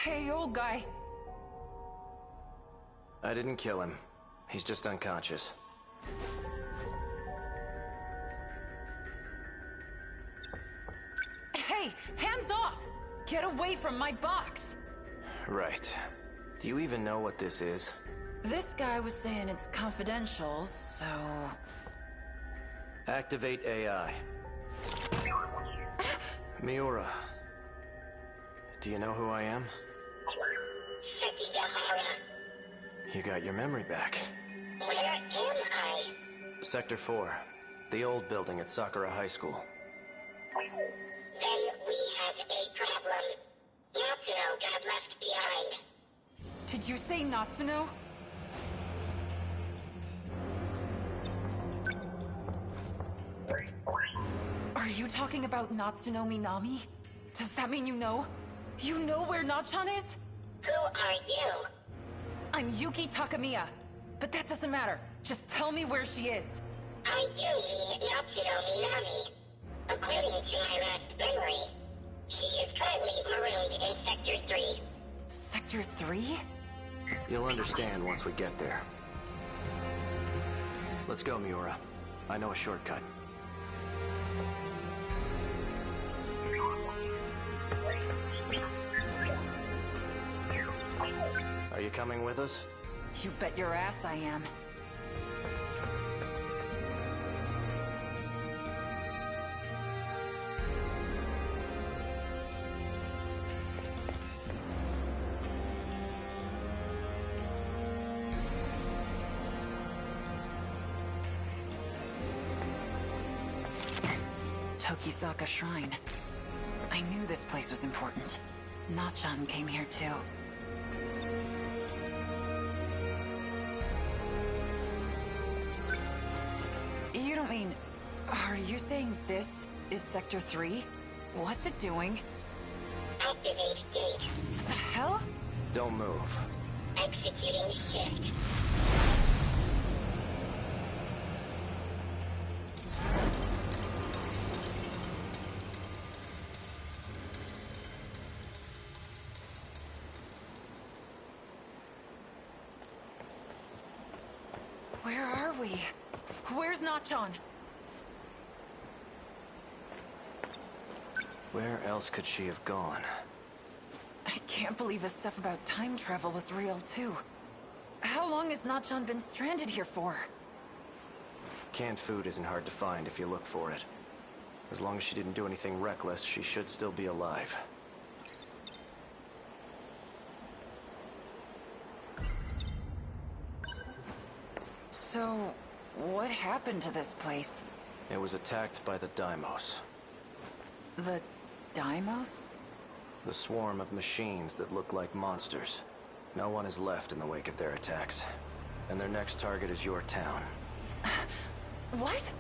Hey, old guy. I didn't kill him. He's just unconscious. Hey, hands off! Get away from my box! Right. Do you even know what this is? This guy was saying it's confidential, so... Activate AI. Miura. Do you know who I am? You got your memory back. Where am I? Sector 4. The old building at Sakura High School. Then we have a problem. Natsuno got left behind. Did you say Natsuno? Are you talking about Natsuno Minami? Does that mean you know? You know where Nachan is? Who are you? I'm Yuki Takamiya. But that doesn't matter. Just tell me where she is. I do mean Natsuno Minami. According to my last memory, she is currently marooned in Sector 3. Sector 3? You'll understand once we get there. Let's go, Miura. I know a shortcut. Are you coming with us? You bet your ass I am. Tokisaka Shrine. I knew this place was important. Nachan came here too. You don't mean... Are you saying this is Sector 3? What's it doing? Activate gate. The hell? Don't move. Executing shift. Where are we? Where's Nachan? Where else could she have gone? I can't believe the stuff about time travel was real, too. How long has Nachan been stranded here for? Canned food isn't hard to find if you look for it. As long as she didn't do anything reckless, she should still be alive. So, what happened to this place? It was attacked by the Daimos. The Daimos? The swarm of machines that look like monsters. No one is left in the wake of their attacks. And their next target is your town. What?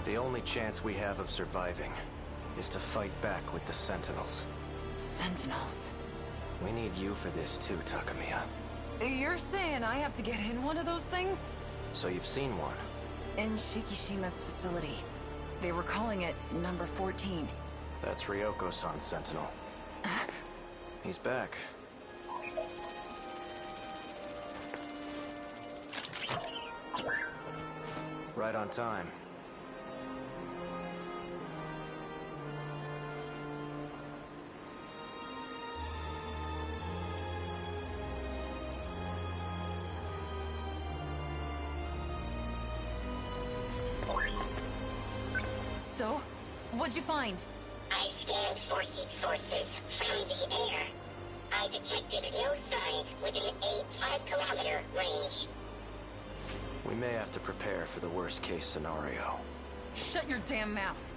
The only chance we have of surviving is to fight back with the Sentinels. Sentinels? We need you for this too, Takamiya. You're saying I have to get in one of those things? So you've seen one? In Shikishima's facility. They were calling it number 14. That's Ryoko-san's Sentinel. He's back. Right on time. So, what'd you find? I scanned for heat sources from the air. I detected no signs within a 5-kilometer range. We may have to prepare for the worst-case scenario. Shut your damn mouth.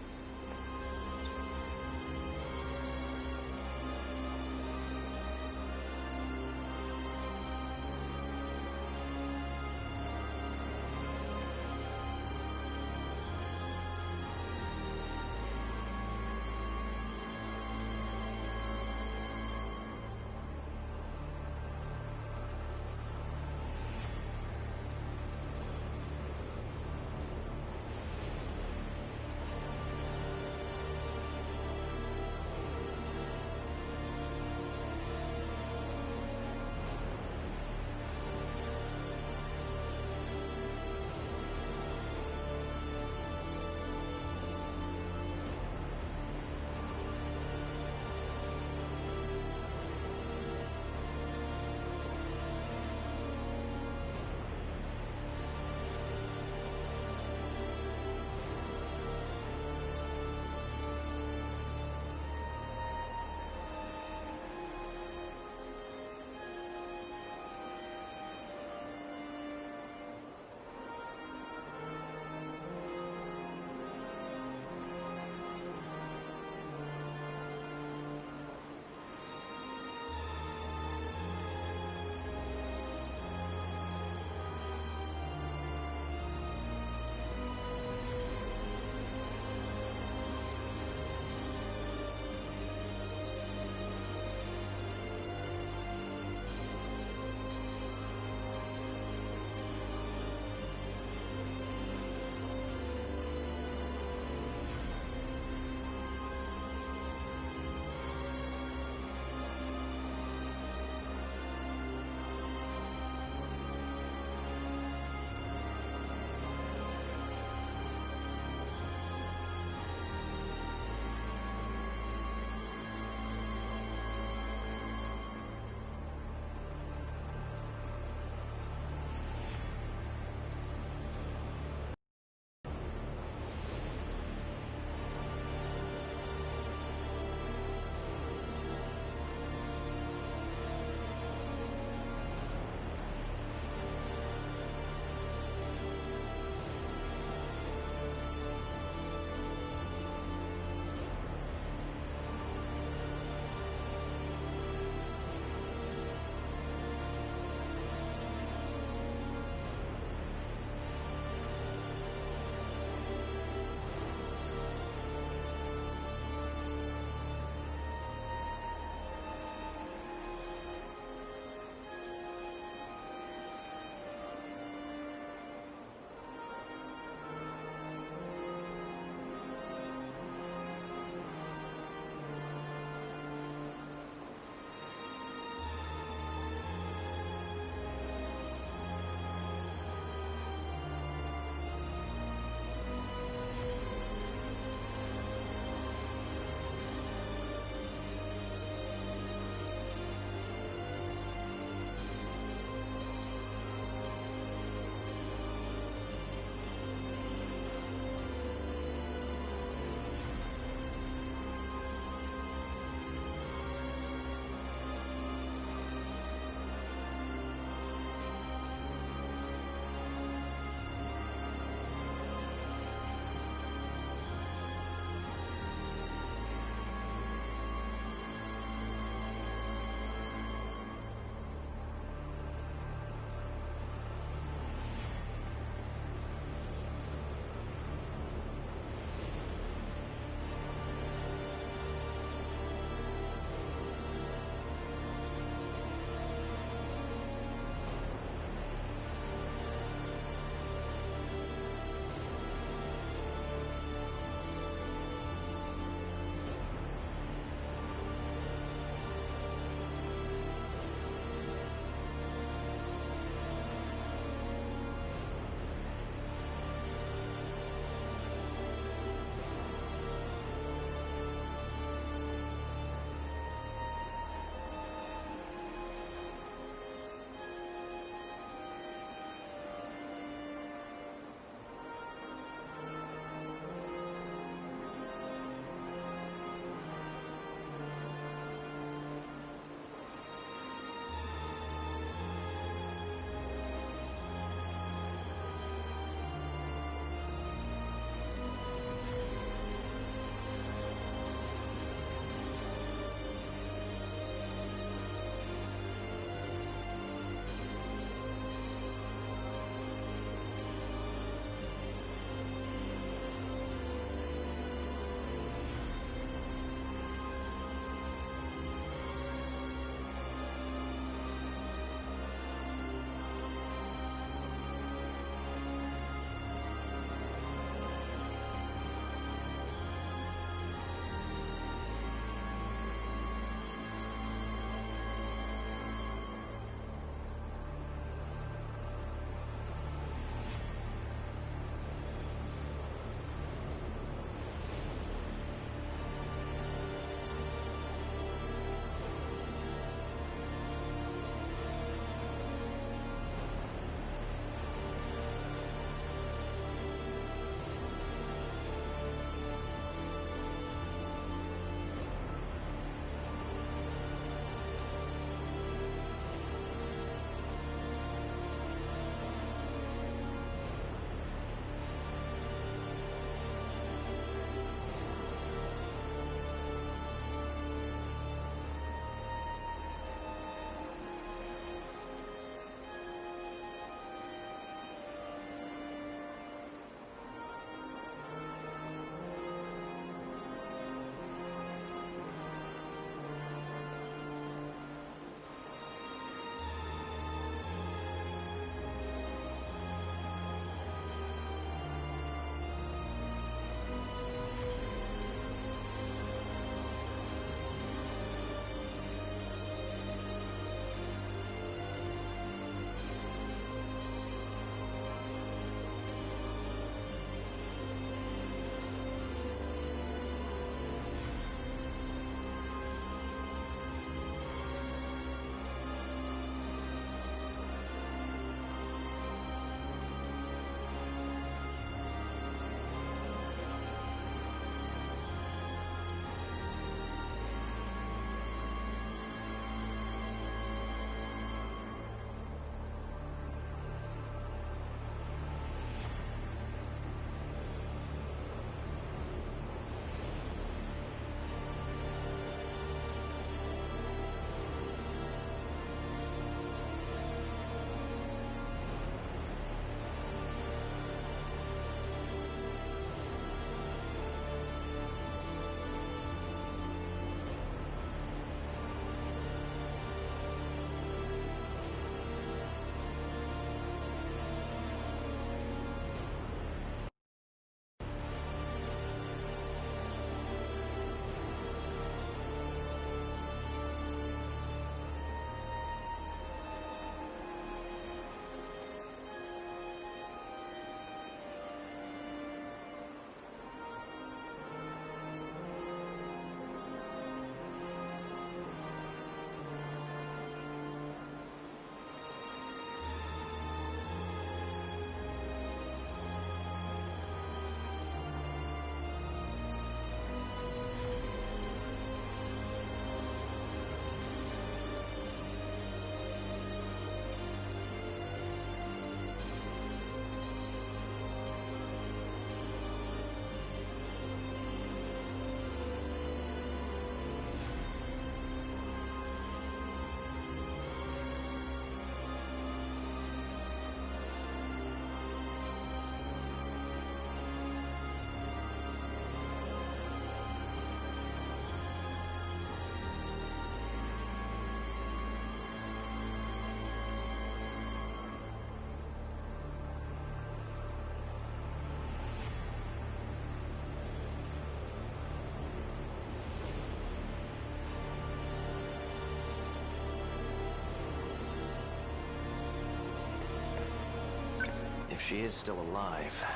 If she is still alive,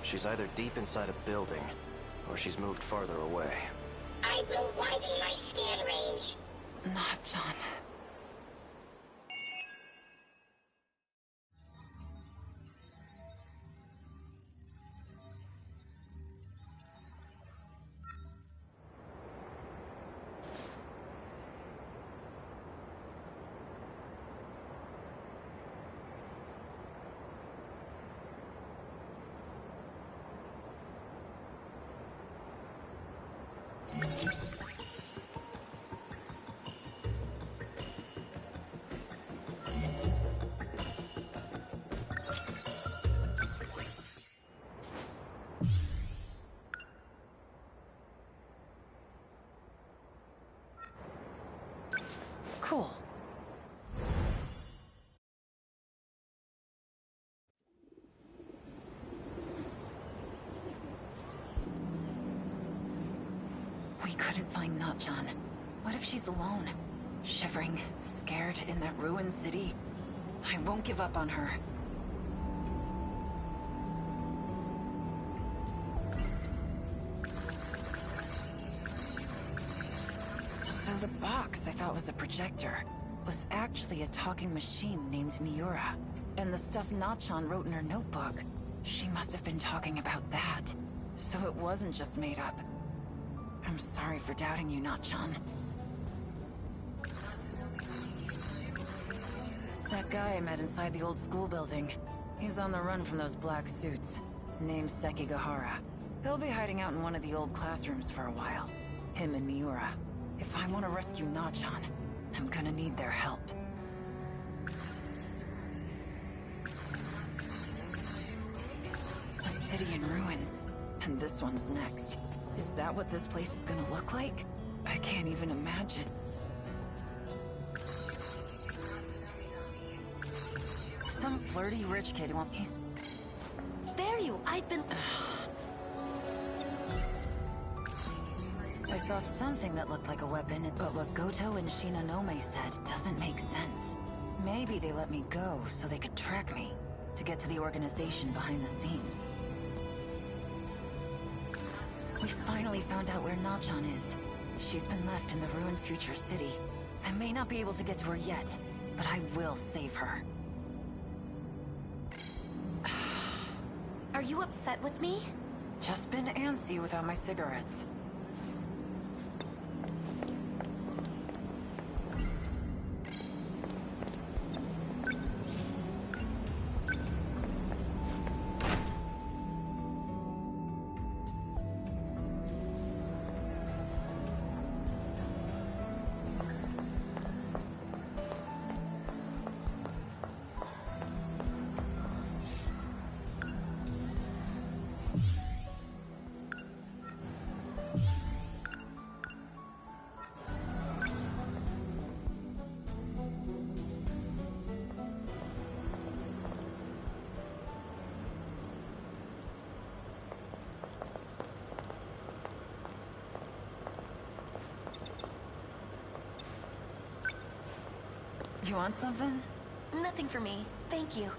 she's either deep inside a building, or she's moved farther away. I will widen my scan range. Not John. Cool. We couldn't find Notchan. What if she's alone? Shivering, scared in that ruined city? I won't give up on her. So the box I thought was a projector was actually a talking machine named Miura. And the stuff Notchan wrote in her notebook, she must have been talking about that. So it wasn't just made up. I'm sorry for doubting you, Notchan. That guy I met inside the old school building. He's on the run from those black suits. Named Sekigahara. He'll be hiding out in one of the old classrooms for a while. Him and Miura. If I want to rescue Notchan, I'm gonna need their help. A city in ruins. And this one's next. Is that what this place is gonna look like? I can't even imagine. Some flirty rich kid who he's... There you, I've been... I saw something that looked like a weapon, but what Goto and Shinonome said doesn't make sense. Maybe they let me go so they could track me, to get to the organization behind the scenes. We finally found out where Notchan is. She's been left in the ruined future city. I may not be able to get to her yet, but I will save her. Are you upset with me? Just been antsy without my cigarettes. You want something? Nothing for me. Thank you.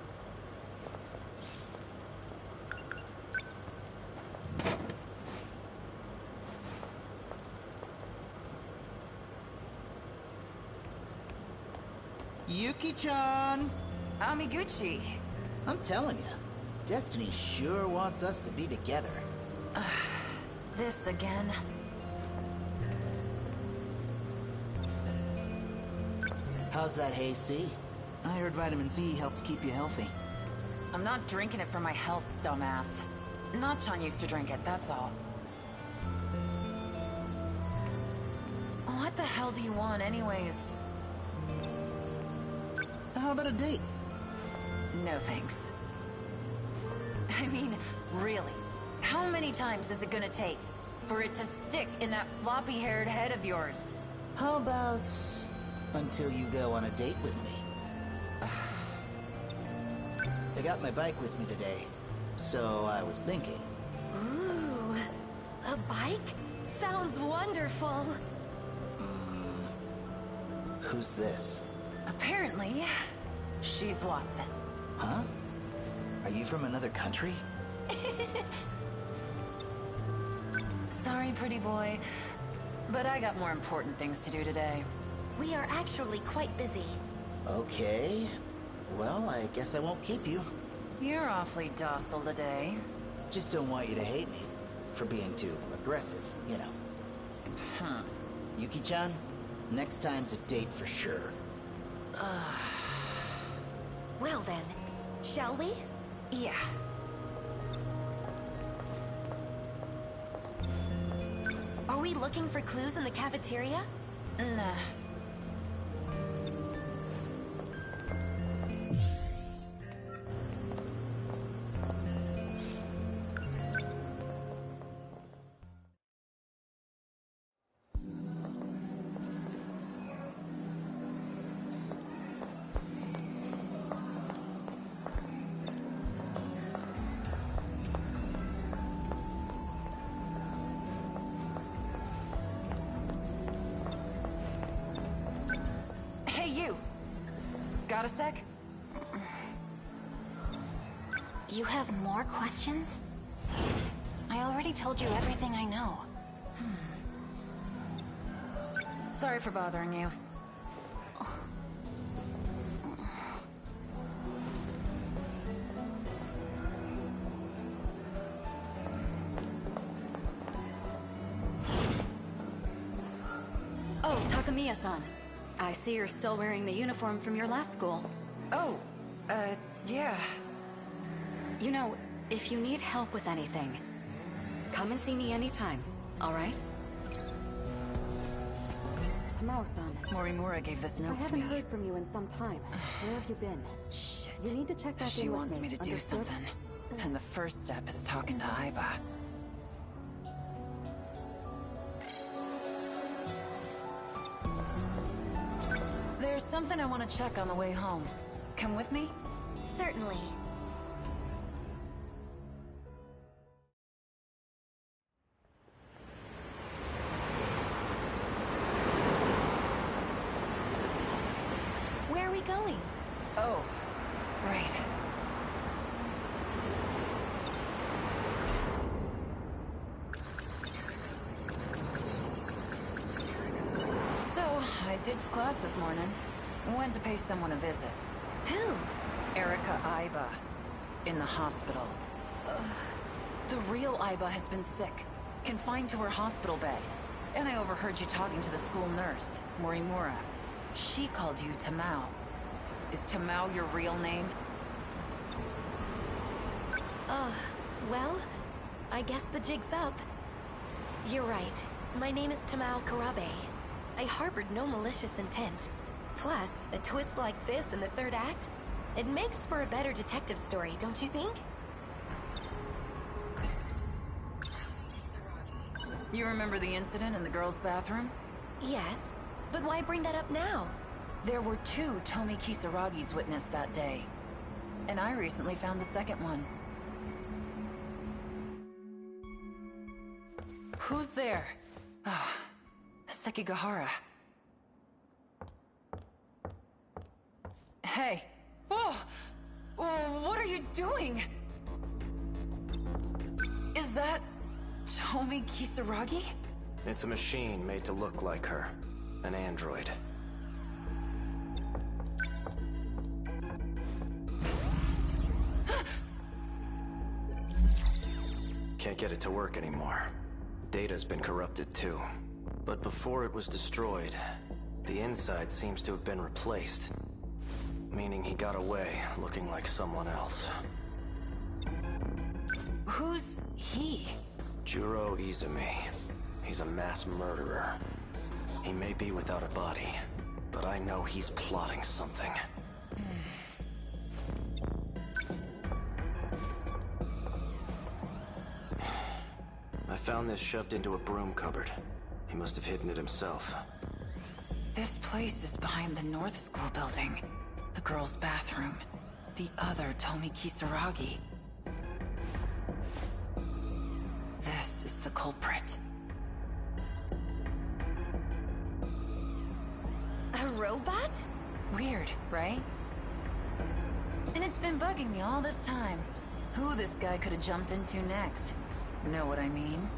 Yuki-chan! Amiguchi! I'm telling you, Destiny sure wants us to be together. This again? How's that Hay C? I heard vitamin C helps keep you healthy. I'm not drinking it for my health, dumbass. Notchan used to drink it, that's all. What the hell do you want, anyways? How about a date? No thanks. I mean, really, how many times is it gonna take for it to stick in that floppy-haired head of yours? How about until you go on a date with me? I got my bike with me today, so I was thinking. Ooh, a bike? Sounds wonderful. Who's this? Apparently, she's Watson. Huh? Are you from another country? Sorry, pretty boy, but I got more important things to do today. We are actually quite busy. Okay. Well, I guess I won't keep you. You're awfully docile today. Just don't want you to hate me for being too aggressive, you know. Yuki-chan, next time's a date for sure. Well then, shall we? Yeah. Are we looking for clues in the cafeteria? Nah. Got a sec? You have more questions? I already told you everything I know. Sorry for bothering you. Oh, Takamiya-san. I see you're still wearing the uniform from your last school. Oh, yeah. You know, if you need help with anything, come and see me anytime, all right? Tamao-san. Morimura gave this note I to me. haven't heard from you in some time. Where have you been? Shit. You need to check back She in with wants me to do understood? something. And the first step is talking to Aiba. There's something I want to check on the way home. Come with me? Certainly. Where are we going? Oh, right. So, I ditched class this morning. Went to pay someone a visit. Who? Erica Aiba. In the hospital. The real Aiba has been sick. Confined to her hospital bed. And I overheard you talking to the school nurse, Morimura. She called you Tamao. Is Tamao your real name? Well, I guess the jig's up. You're right. My name is Tamao Karabe. I harbored no malicious intent. Plus, a twist like this in the third act, it makes for a better detective story, don't you think? You remember the incident in the girls' bathroom? Yes, but why bring that up now? There were 2 Tomi Kisaragis witnessed that day. And I recently found the second one. Who's there? Ah, Sekigahara. Hey! Oh! What are you doing? Is that Tomi Kisaragi? It's a machine made to look like her. An android. Can't get it to work anymore. Data's been corrupted too. But before it was destroyed, the inside seems to have been replaced. Meaning he got away looking like someone else. Who's he? Juro Izumi. He's a mass murderer. He may be without a body, but I know he's plotting something. I found this shoved into a broom cupboard. He must have hidden it himself. This place is behind the North School building. The girls' bathroom. The other Tomi Kisaragi. This is the culprit. A robot? Weird, right? And it's been bugging me all this time. Who this guy could have jumped into next? Know what I mean?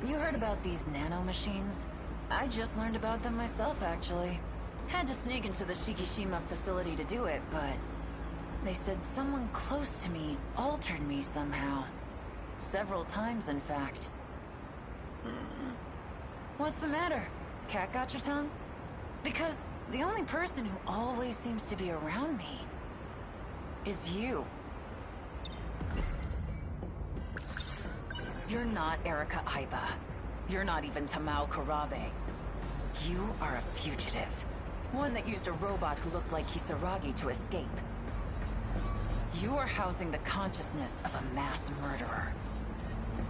You heard about these nano-machines? I just learned about them myself, actually. Had to sneak into the Shikishima facility to do it, but... they said someone close to me altered me somehow. Several times, in fact. What's the matter? Cat got your tongue? Because the only person who always seems to be around me is you. You're not Erika Aiba. You're not even Tamao Karabe. You are a fugitive. One that used a robot who looked like Kisaragi to escape. You are housing the consciousness of a mass murderer.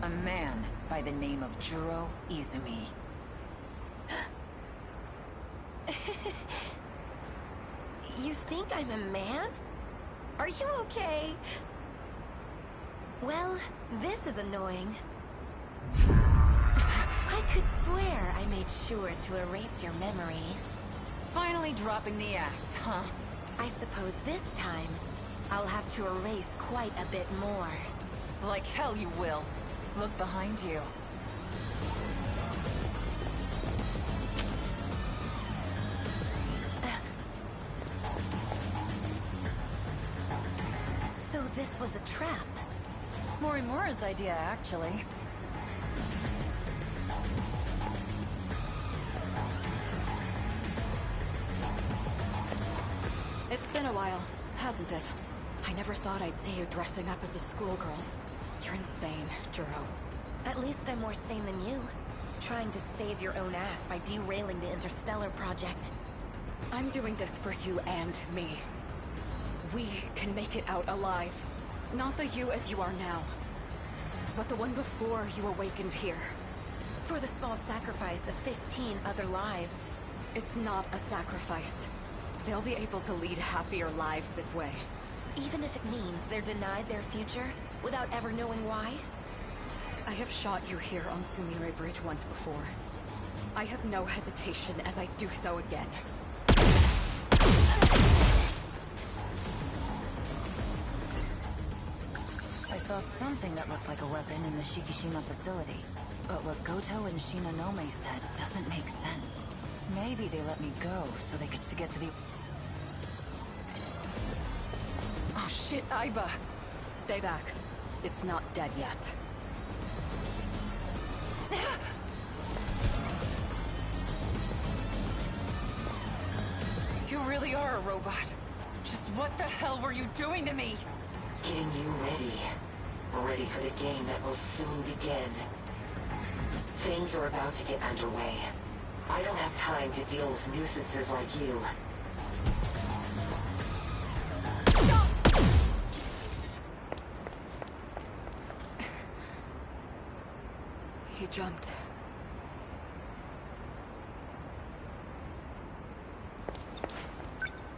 A man by the name of Juro Izumi. You think I'm a man? Are you okay? Well, this is annoying. I could swear I made sure to erase your memories. Finally dropping the act, huh? I suppose this time, I'll have to erase quite a bit more. Like hell you will. Look behind you. So this was a trap. Morimura's idea, actually. It's been a while, hasn't it? I never thought I'd see you dressing up as a schoolgirl. You're insane, Juro. At least I'm more sane than you. Trying to save your own ass by derailing the Interstellar project. I'm doing this for you and me. We can make it out alive. Not the you as you are now, but the one before you awakened here. For the small sacrifice of 15 other lives. It's not a sacrifice. They'll be able to lead happier lives this way. Even if it means they're denied their future, without ever knowing why? I have shot you here on Sumire Bridge once before. I have no hesitation as I do so again. I saw something that looked like a weapon in the Shikishima facility. But what Goto and Shinonome said doesn't make sense. Maybe they let me go so they could get to the... Oh shit, Aiba! Stay back. It's not dead yet. You really are a robot. Just what the hell were you doing to me? Getting you ready. Ready for the game that will soon begin. Things are about to get underway. I don't have time to deal with nuisances like you. He jumped.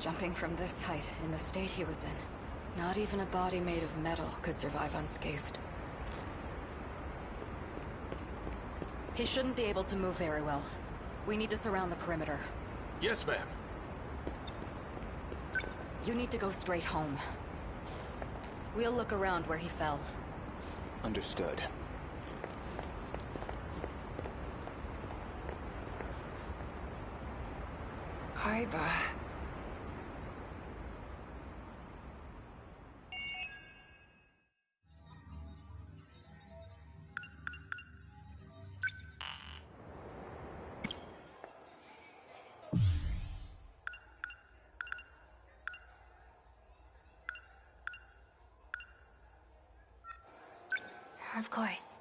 Jumping from this height, in the state he was in, not even a body made of metal could survive unscathed. He shouldn't be able to move very well. We need to surround the perimeter. Yes, ma'am. You need to go straight home. We'll look around where he fell. Understood. Aiba... Of course.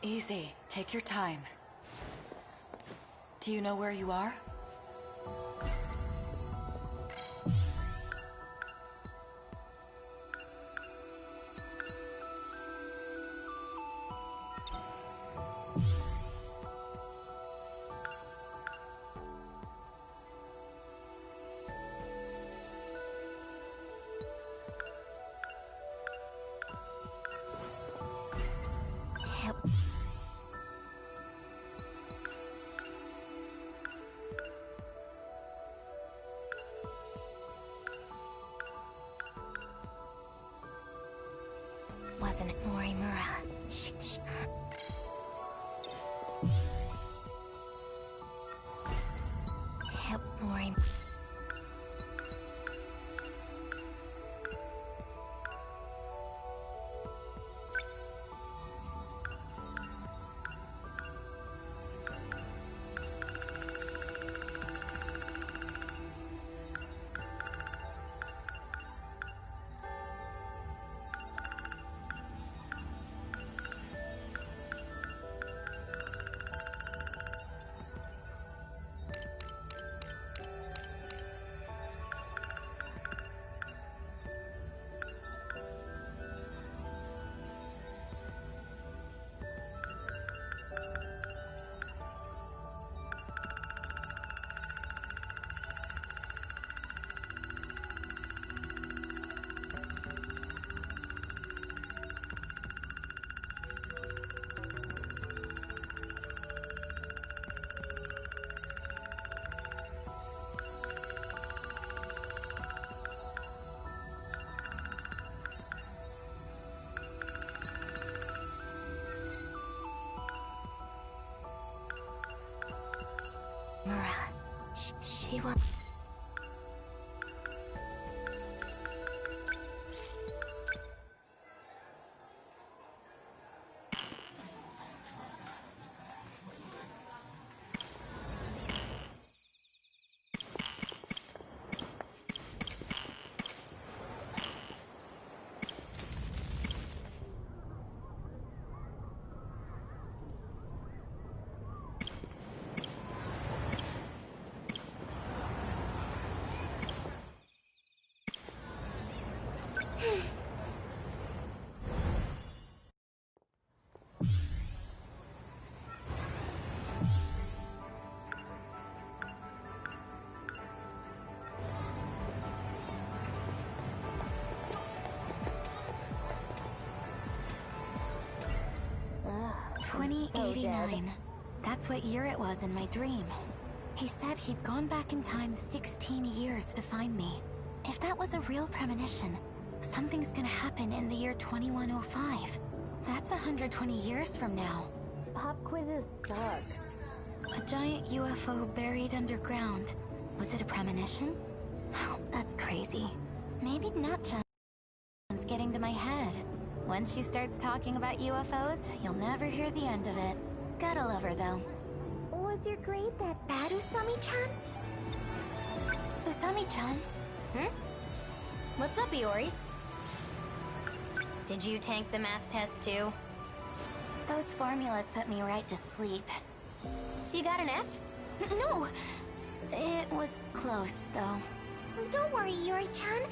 Easy. Take your time. Do you know where you are? Wasn't Morimura. Shh, shh. Help Morimura. She wants... Ugh, 2089. That's what year it was in my dream. He said he'd gone back in time 16 years to find me. If that was a real premonition, something's gonna happen in the year 2105. That's 120 years from now. Pop quizzes suck. A giant UFO buried underground. Was it a premonition? Oh, that's crazy. Maybe Natchan's getting to my head. Once she starts talking about UFOs, you'll never hear the end of it. Gotta love her, though. Was your grade that bad, Usami-chan? Usami-chan? What's up, Iori? Did you tank the math test too? Those formulas put me right to sleep. So you got an F? No! It was close, though. Don't worry, Iori-chan.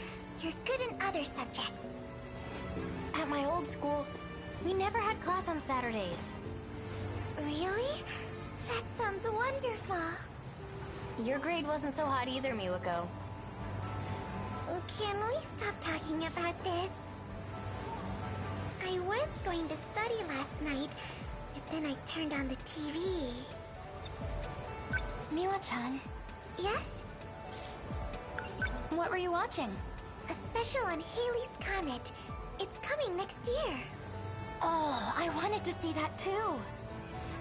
You're good in other subjects. At my old school, we never had class on Saturdays. Really? That sounds wonderful. Your grade wasn't so hot either, Miwako. Can we stop talking about this? I was going to study last night, but then I turned on the TV. Miwa-chan? Yes? What were you watching? A special on Halley's Comet. It's coming next year. Oh, I wanted to see that too.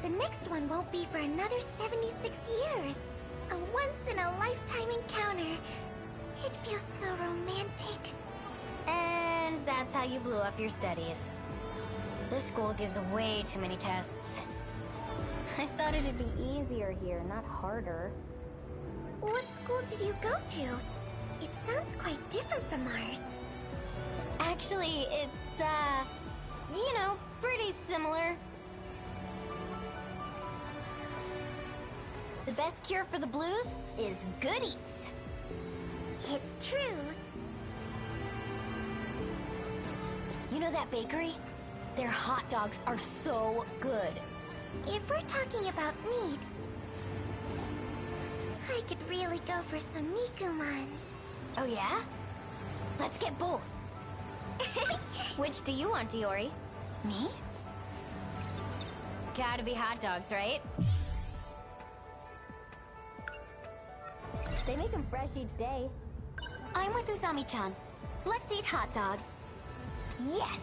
The next one won't be for another 76 years. A once-in-a-lifetime encounter. It feels so romantic. And that's how you blew off your studies. This school gives way too many tests. I thought it'd be easier here, not harder. What school did you go to? It sounds quite different from ours. Actually, it's, you know, pretty similar. The best cure for the blues is good eats. It's true. You know that bakery? Their hot dogs are so good. If we're talking about meat, I could really go for some Nikuman. Oh yeah? Let's get both. Which do you want, Iori? Me? Gotta be hot dogs, right? They make them fresh each day. I'm with Usami-chan. Let's eat hot dogs. Yes!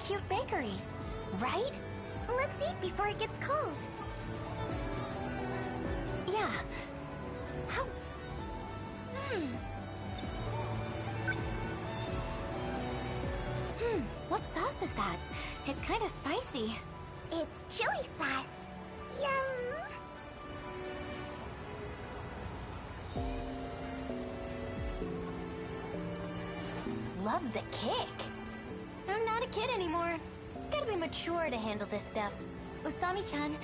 cute bakery, right? Let's eat before it gets cold. Yeah. How... What sauce is that? It's kind of spicy. It's chili sauce. Yum! Love the kick. I'm not a kid anymore. Gotta be mature to handle this stuff. Usami-chan,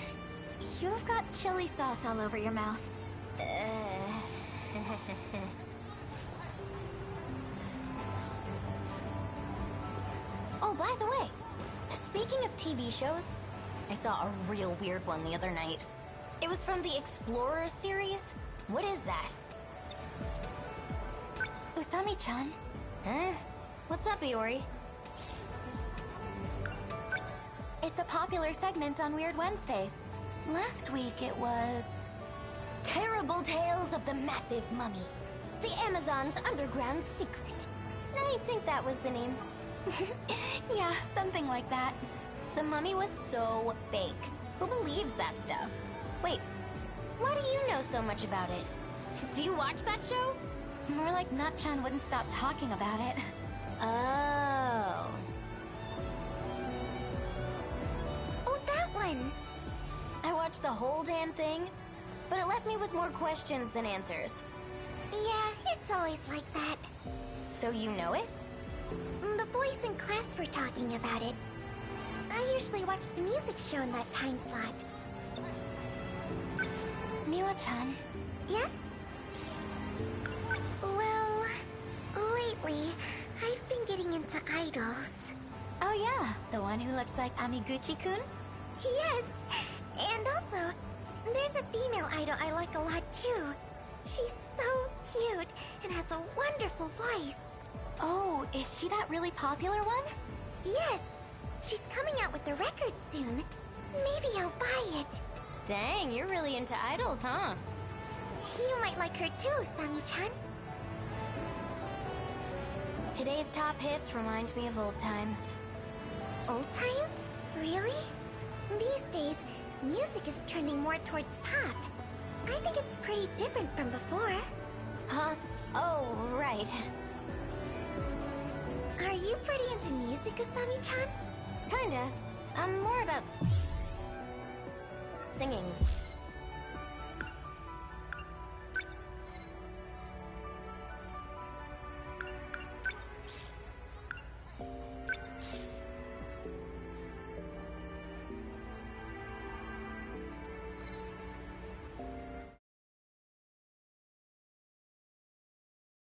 you've got chili sauce all over your mouth. Oh, by the way, speaking of TV shows, I saw a real weird one the other night. It was from the Explorer series. What is that? Usami-chan. Huh? What's up, Iori? It's a popular segment on Weird Wednesdays. Last week it was... Terrible Tales of the Massive Mummy. The Amazon's Underground Secret. I think that was the name. Yeah, something like that. The mummy was so fake. Who believes that stuff? Wait, why do you know so much about it? Do you watch that show? More like Nut-chan wouldn't stop talking about it. Oh. Oh, that one! I watched the whole damn thing, but it left me with more questions than answers. Yeah, it's always like that. So you know it? The boys in class were talking about it. I usually watch the music show in that time slot. Miwa-chan. Yes? Well, lately, I've been getting into idols. Oh yeah, the one who looks like Amiguchi-kun? Yes! And also, there's a female idol I like a lot too. She's so cute and has a wonderful voice. Oh, is she that really popular one? Yes! She's coming out with a record soon. Maybe I'll buy it. Dang, you're really into idols, huh? You might like her too, Sami-chan. Today's top hits remind me of old times. Old times? Really? These days, music is trending more towards pop. I think it's pretty different from before. Huh? Oh, right. Are you pretty into music, Usami-chan? Kinda. I'm more about singing.